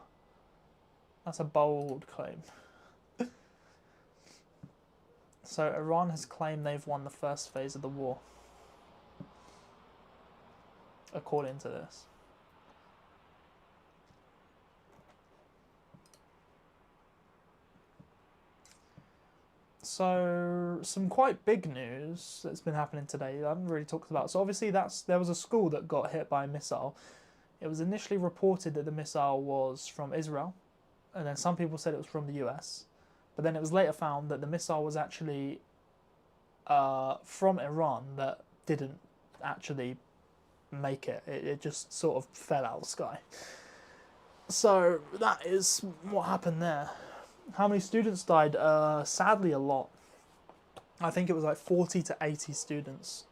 That's a bold claim. So Iran has claimed they've won the first phase of the war, according to this. So some quite big news that's been happening today I haven't really talked about. So obviously there was a school that got hit by a missile. It was initially reported that the missile was from Israel, and then some people said it was from the US. But then it was later found that the missile was actually from Iran that didn't actually make it. It just sort of fell out of the sky. So that is what happened there. How many students died? Sadly, a lot. I think it was like 40 to 80 students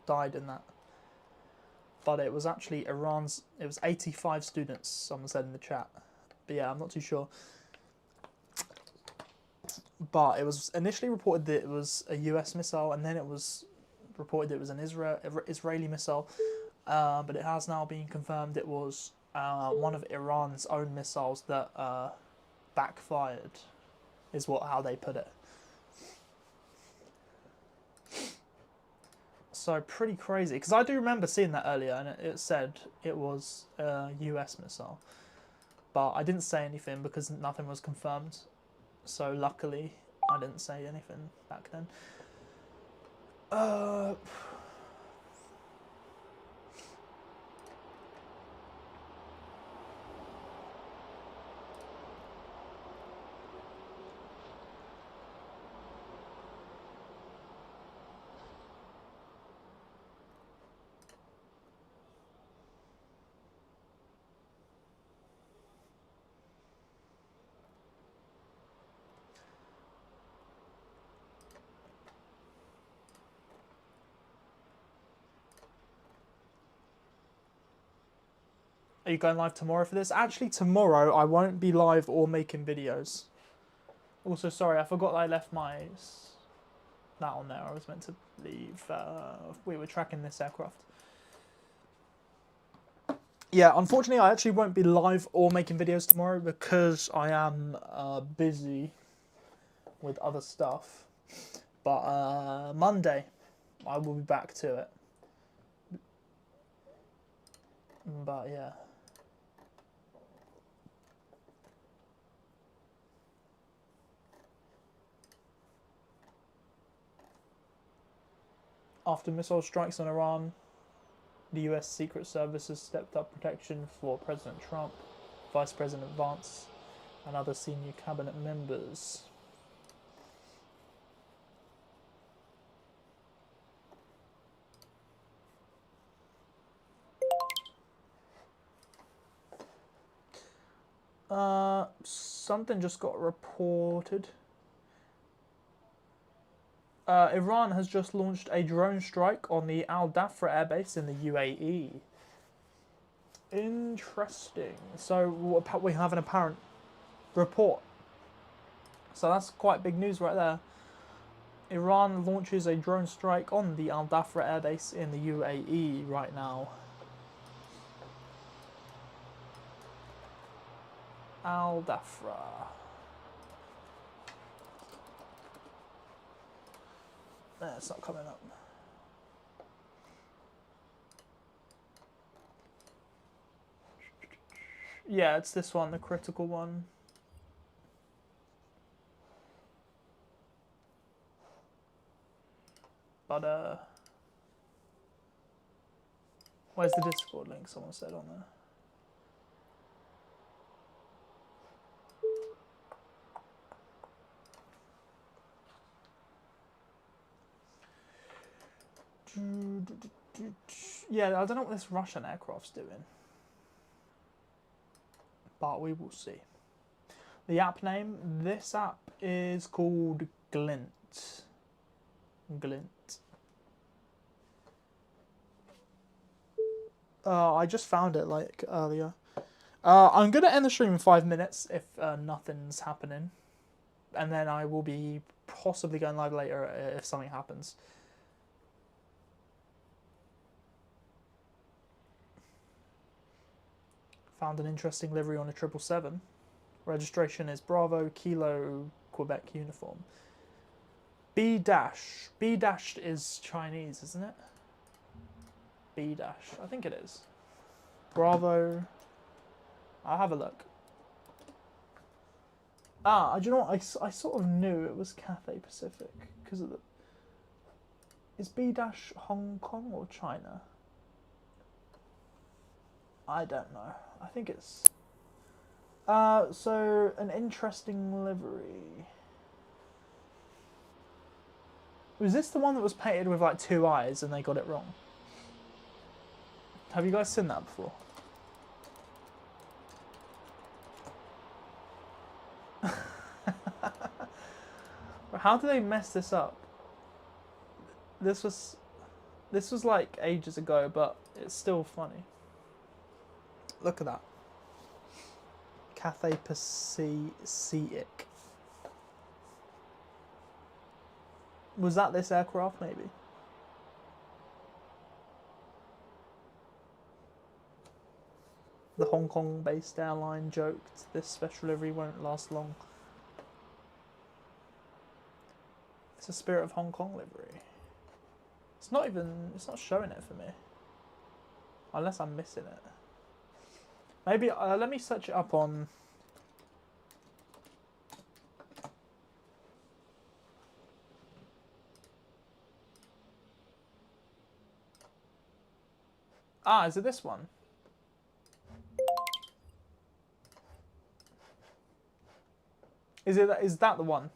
died in that. But it was actually Iran's, it was 85 students, someone said in the chat. But yeah, I'm not too sure. But it was initially reported that it was a US missile, and then it was reported that it was an Israeli missile. But it has now been confirmed it was one of Iran's own missiles that backfired, is how they put it. So pretty crazy, because I do remember seeing that earlier, and it said it was a US missile. But I didn't say anything because nothing was confirmed. So luckily, I didn't say anything back then. Are you going live tomorrow for this? Actually, tomorrow I won't be live or making videos. Also, sorry, I forgot I left that on there. I was meant to leave. We were tracking this aircraft. Yeah, unfortunately, I actually won't be live or making videos tomorrow because I am busy with other stuff. But Monday, I will be back to it. But yeah. After missile strikes on Iran, the US Secret Service has stepped up protection for President Trump, Vice President Vance, and other senior cabinet members. Something just got reported. Iran has just launched a drone strike on the Al Dhafra airbase in the UAE. Interesting. So we have an apparent report. So that's quite big news right there. Iran launches a drone strike on the Al Dhafra airbase in the UAE right now. Al Dhafra. It's not coming up. Yeah, it's this one, the critical one. But where's the Discord link? Someone said on there. Yeah, I don't know what this Russian aircraft's doing, but we will see. The app name, this app is called Glint. Glint. I just found it like earlier. I'm gonna end the stream in 5 minutes if nothing's happening, and then I will be possibly going live later if something happens. Found an interesting livery on a 777. Registration is Bravo Kilo Quebec uniform. B dash. B dash is Chinese, isn't it? B dash. I think it is. Bravo. I'll have a look. Ah, do you know what? I sort of knew it was Cathay Pacific because of the. Is B dash Hong Kong or China? I don't know. I think it's. So an interesting livery. Was this the one that was painted with like 2 eyes and they got it wrong? Have you guys seen that before? How do they mess this up? This was like ages ago, but it's still funny. Look at that. Cathay Pacific. Was that this aircraft, maybe? The Hong Kong-based airline joked this special livery won't last long. It's a Spirit of Hong Kong livery. It's not showing it for me. Unless I'm missing it. Maybe, let me search it up on... Ah, is it this one? Is that the one?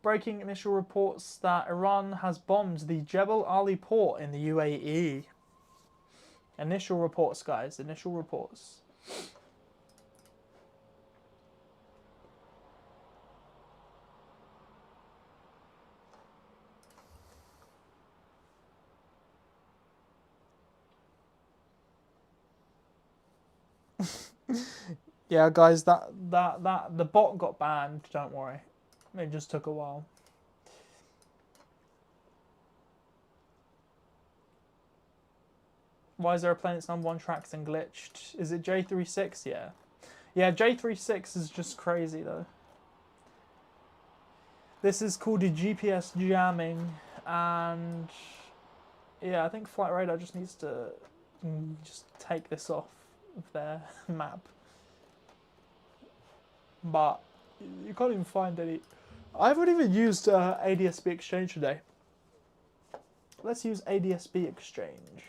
Breaking initial reports that Iran has bombed the Jebel Ali port in the UAE. Initial reports, guys. Initial reports. Yeah, guys, the bot got banned. Don't worry, it just took a while. Why is there a plane that's #1 tracked and glitched? Is it J36? Yeah, yeah. J36 is just crazy though. This is called a GPS jamming, and yeah, I think Flight Radar just needs to just take this off of their map. But you can't even find any. I haven't even used ADSB Exchange today. Let's use ADSB Exchange.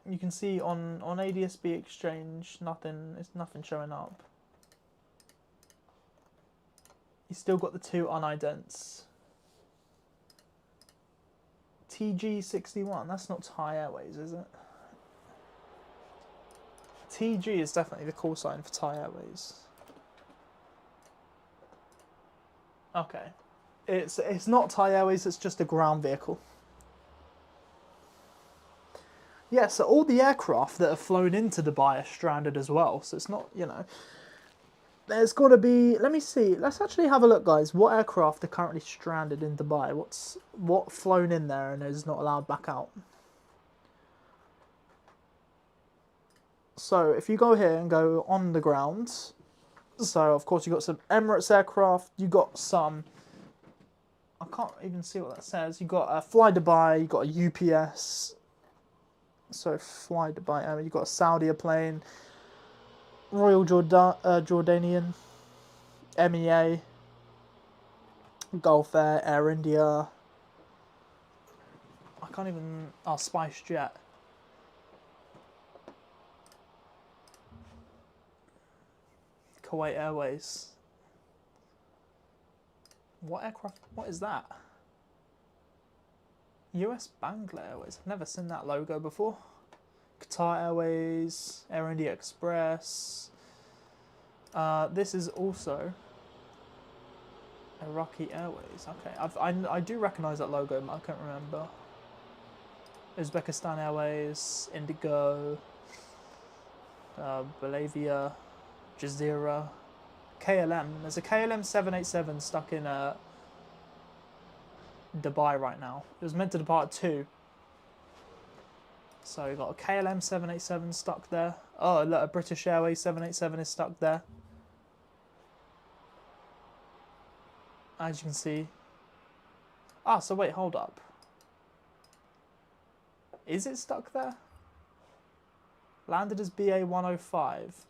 You can see on ADSB Exchange, nothing showing up. You still got the two unidents. TG61, that's not Thai Airways, is it? TG is definitely the call sign for Thai Airways. Okay. It's not Thai Airways, it's just a ground vehicle. Yeah, so all the aircraft that have flown into Dubai are stranded as well. So it's not, you know, there's got to be. Let me see. Let's actually have a look, guys. What aircraft are currently stranded in Dubai? What flown in there and is not allowed back out? So if you go here and go on the ground, so of course you got some Emirates aircraft. You got some. I can't even see what that says. You got a Fly Dubai. You got a UPS. So Fly Dubai. You got a Saudi plane. Royal Jordanian, MEA, Gulf Air, Air India. I can't even. Oh, SpiceJet. Kuwait Airways. What aircraft? What is that? US Bangla Airways. I've never seen that logo before. Qatar Airways, Air India Express. This is also Iraqi Airways. Okay, I do recognise that logo, but I can't remember. Uzbekistan Airways, Indigo, Bolivia, Jazeera, KLM. There's a KLM 787 stuck in Dubai right now. It was meant to depart at 2. So we've got a KLM 787 stuck there. Oh, look, a British Airways 787 is stuck there. As you can see. Ah, so wait, hold up. Is it stuck there? Landed as BA 105.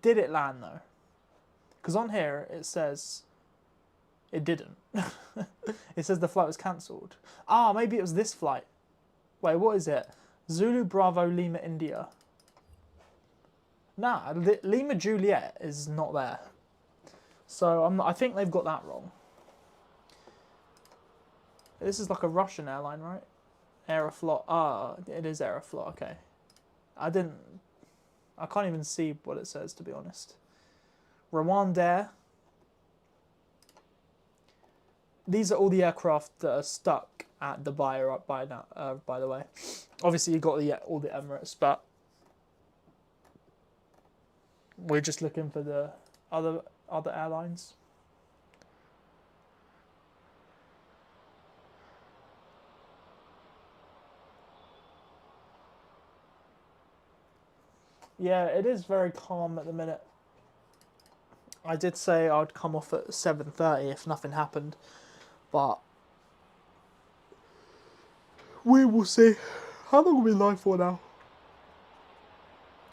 Did it land though? Because on here it says it didn't. It says the flight was cancelled. Ah, maybe it was this flight. Wait, what is it? Zulu Bravo Lima India. Nah, Lima Juliet is not there. So I think they've got that wrong. This is like a Russian airline, right? Aeroflot. Ah, it is Aeroflot. Okay. I can't even see what it says, to be honest. Rwandair. These are all the aircraft that are stuck at Dubai right by now. By the way, obviously you got all the Emirates, but we're just looking for the other airlines. Yeah, it is very calm at the minute. I did say I'd come off at 7:30 if nothing happened, but we will see. How long have we been live for now?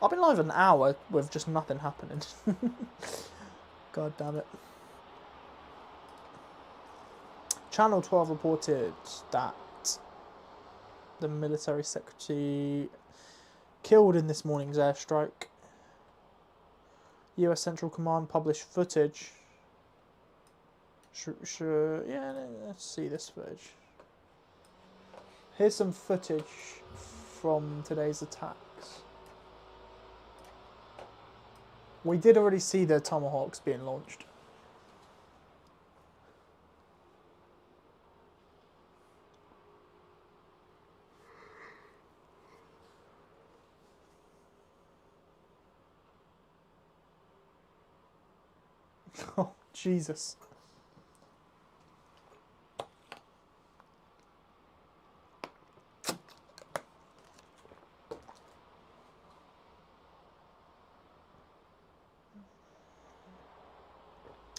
I've been live an hour with just nothing happening. God damn it. Channel 12 reported that the military secretary killed in this morning's airstrike. US Central Command published footage. Sure, yeah, let's see this footage. Here's some footage from today's attacks. We did already see the Tomahawks being launched. Oh, Jesus.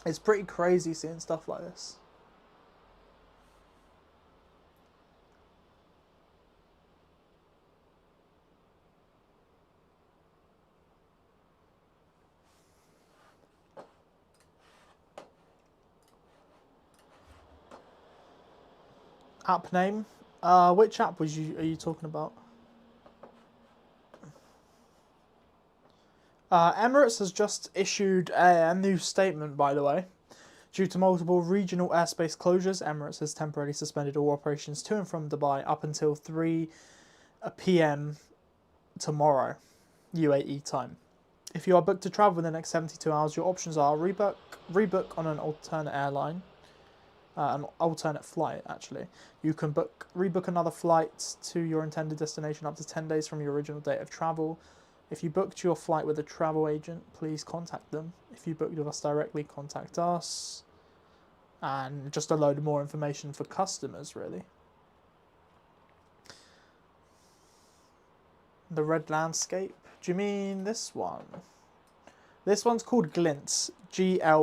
It's pretty crazy seeing stuff like this. App name? Which app are you talking about? Emirates has just issued a new statement, by the way. Due to multiple regional airspace closures, Emirates has temporarily suspended all operations to and from Dubai up until 3 p.m. tomorrow, UAE time. If you are booked to travel in the next 72 hours, your options are rebook on an alternate airline, an alternate flight actually. You can rebook another flight to your intended destination up to 10 days from your original date of travel. If you booked your flight with a travel agent, please contact them. If you booked with us directly, contact us. And just a load of more information for customers, really. The red landscape. Do you mean this one? This one's called Glint. Glint.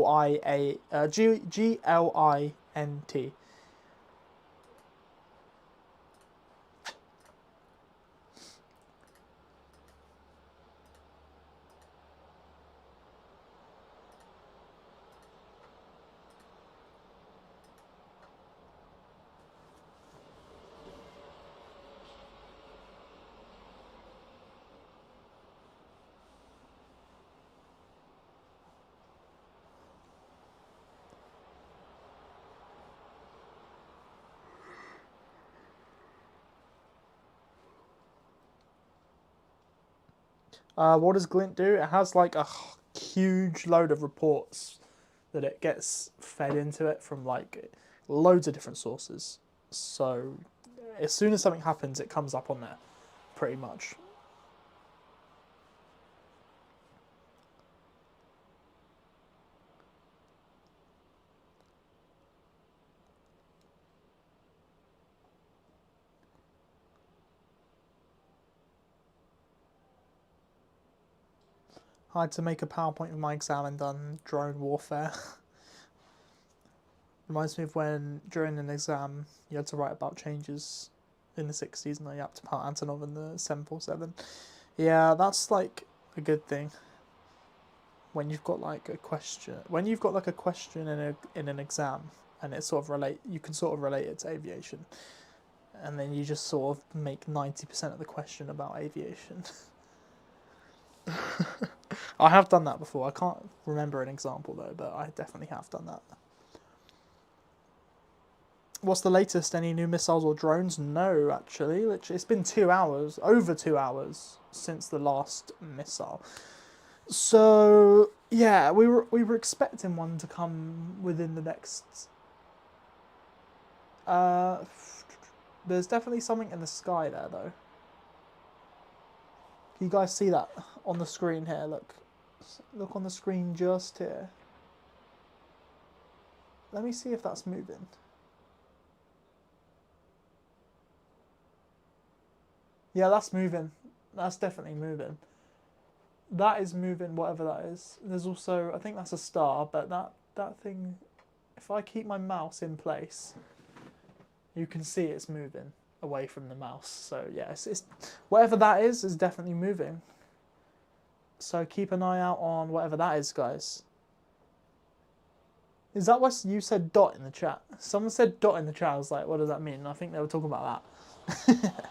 What does Glint do? It has like a huge load of reports that it gets fed into it from like loads of different sources. So as soon as something happens, it comes up on there, pretty much. I had to make a PowerPoint with my exam and done drone warfare. Reminds me of when, during an exam, you had to write about changes in the 60s and then you had to part Antonov in the 747. Yeah, that's like a good thing. When you've got like a question, in an exam, and it sort of you can sort of relate it to aviation, and then you just sort of make 90% of the question about aviation. I have done that before. I can't remember an example though, but I definitely have done that. What's the latest? Any new missiles or drones? No, actually. It's been 2 hours, over 2 hours since the last missile. So yeah, we were expecting one to come within the next. There's definitely something in the sky there though. Can you guys see that on the screen here? Look on the screen just here. Let me see if that's moving. Yeah, that's moving. That's definitely moving. That is moving, whatever that is. There's also, I think that's a star, but that thing, if I keep my mouse in place, you can see it's moving away from the mouse. So yeah, it's whatever that is definitely moving. So keep an eye out on whatever that is, guys. Is that what you said dot in the chat? Someone said dot in the chat. I was like, what does that mean? I think they were talking about that.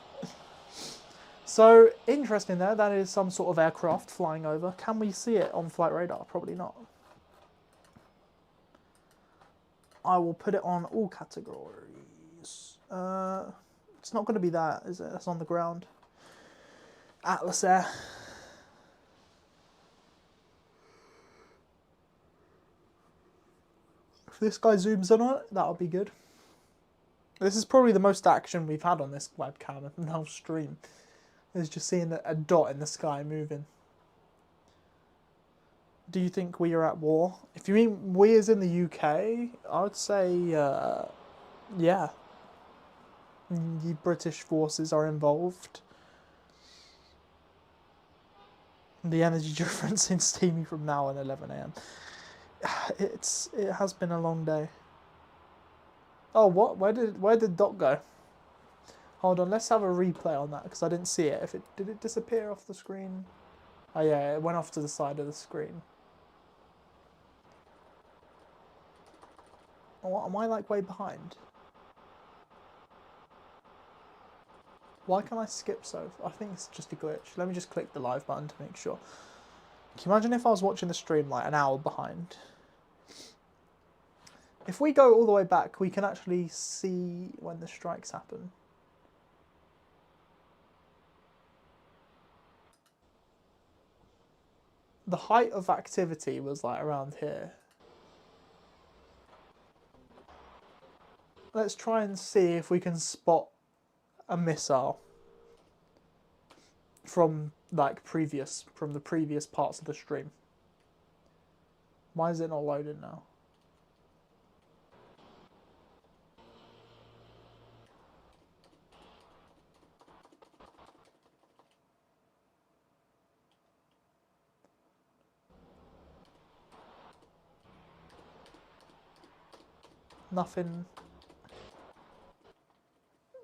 So, interesting there, that is some sort of aircraft flying over. Can we see it on flight radar? Probably not. I will put it on all categories. It's not going to be that, is it? It's on the ground. Atlas Air. If this guy zooms in on it, that'll be good. This is probably the most action we've had on this webcam in the whole stream. Is just seeing a dot in the sky moving. Do you think we are at war? If you mean we as in the UK, I would say, yeah. The British forces are involved. The energy difference in steamy from now and 11 AM. It has been a long day. Oh, what? Where did Doc go? Hold on, let's have a replay on that because I didn't see it. If it did it disappear off the screen? Oh yeah, it went off to the side of the screen. Oh, what, am I like way behind? Why can't I skip so? I think it's just a glitch. Let me just click the live button to make sure. Can you imagine if I was watching the stream like an hour behind? If we go all the way back, we can actually see when the strikes happen. The height of activity was like around here. Let's try and see if we can spot a missile from like from the previous parts of the stream. Why is it not loaded now? Nothing.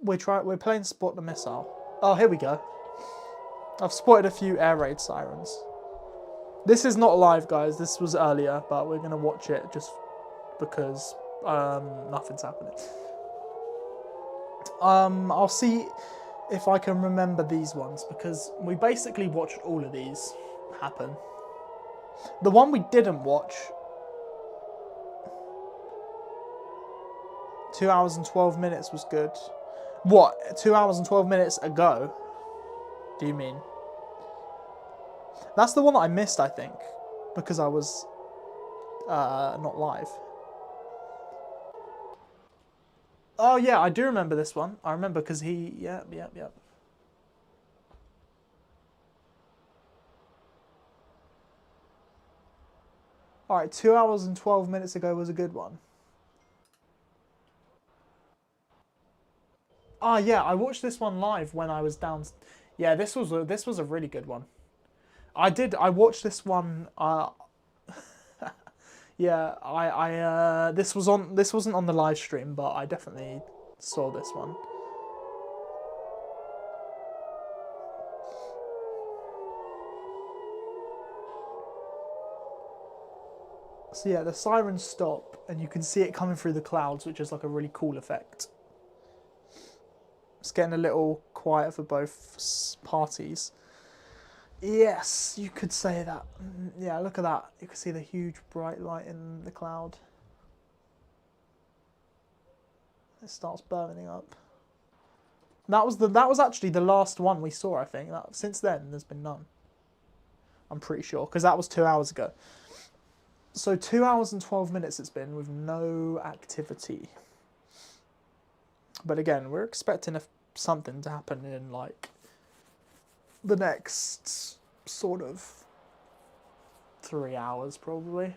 We're playing spot the missile. Oh, here we go. I've spotted a few air raid sirens. This is not live, guys. This was earlier, but we're gonna watch it just because nothing's happening. I'll see if I can remember these ones because we basically watched all of these happen. The one we didn't watch, 2 hours and 12 minutes was good. What, 2 hours and 12 minutes ago? Do you mean? That's the one that I missed, I think, because I was not live. Oh yeah, I do remember this one. I remember because he, yep. Alright, 2 hours and 12 minutes ago was a good one. Ah yeah, I watched this one live when I was down. Yeah, this was a really good one. I watched this one. Yeah, this wasn't on the live stream, but I definitely saw this one. So yeah, the sirens stop, and you can see it coming through the clouds, which is like a really cool effect. It's getting a little quiet for both parties. Yes, you could say that. Yeah, look at that. You can see the huge bright light in the cloud. It starts burning up. That was actually the last one we saw, I think. Since then, there's been none. I'm pretty sure, because that was 2 hours ago. So 2 hours and 12 minutes it's been with no activity. But again, we're expecting something to happen in like the next sort of 3 hours probably.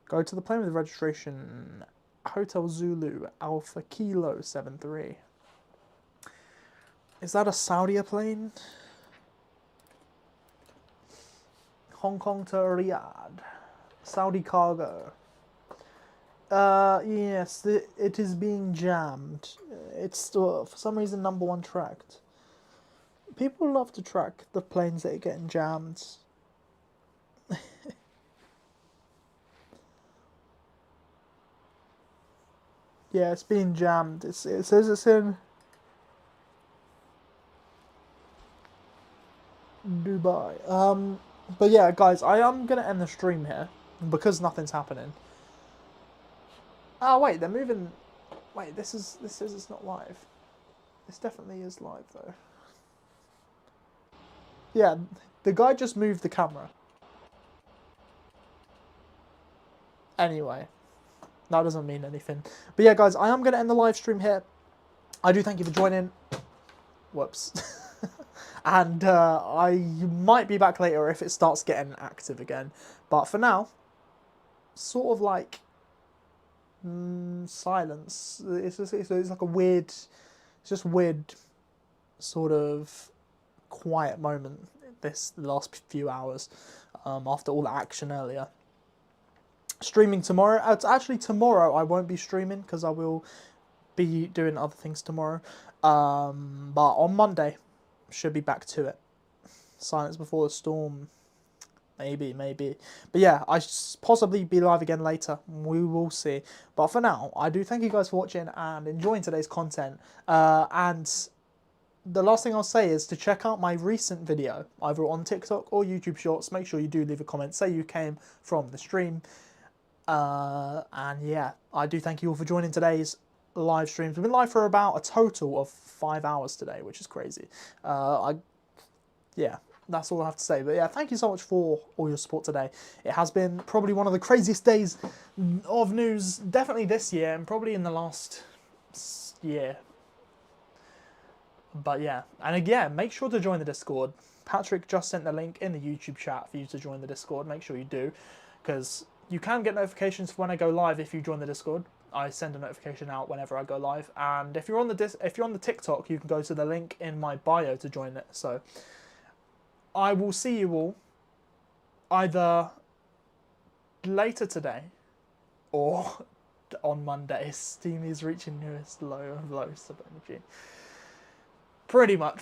Go to the plane with registration Hotel Zulu Alpha Kilo 73. Is that a Saudi plane? Hong Kong to Riyadh. Saudi cargo. Yes, it is being jammed. It's for some reason #1 tracked. People love to track the planes that are getting jammed. Yeah, it's being jammed. It says it's in Dubai. But yeah, guys, I am gonna end the stream here because nothing's happening. Oh wait, they're moving. Wait, this is it's not live. This definitely is live though. Yeah, the guy just moved the camera. Anyway, that doesn't mean anything. But yeah, guys, I am gonna end the live stream here. I do thank you for joining. Whoops. And I might be back later if it starts getting active again. But for now, sort of like silence. It's like a weird. It's just weird sort of quiet moment the last few hours after all the action earlier. Streaming tomorrow. It's actually tomorrow I won't be streaming because I will be doing other things tomorrow. But on Monday, should be back to it. Silence Before the Storm. Maybe. But yeah, possibly be live again later. We will see. But for now, I do thank you guys for watching and enjoying today's content. And the last thing I'll say is to check out my recent video, either on TikTok or YouTube Shorts. Make sure you do leave a comment. Say you came from the stream. And yeah, I do thank you all for joining today's live streams. We've been live for about a total of 5 hours today, which is crazy. Yeah, that's all I have to say. But yeah, thank you so much for all your support today. It has been probably one of the craziest days of news, definitely this year, and probably in the last year. But yeah, and again, make sure to join the Discord. Patrick just sent the link in the YouTube chat for you to join the Discord. Make sure you do, because you can get notifications when I go live if you join the Discord. I send a notification out whenever I go live. And if you're on the TikTok, you can go to the link in my bio to join it. So I will see you all either later today or on Monday. Steam is reaching newest low of low sub energy. Pretty much.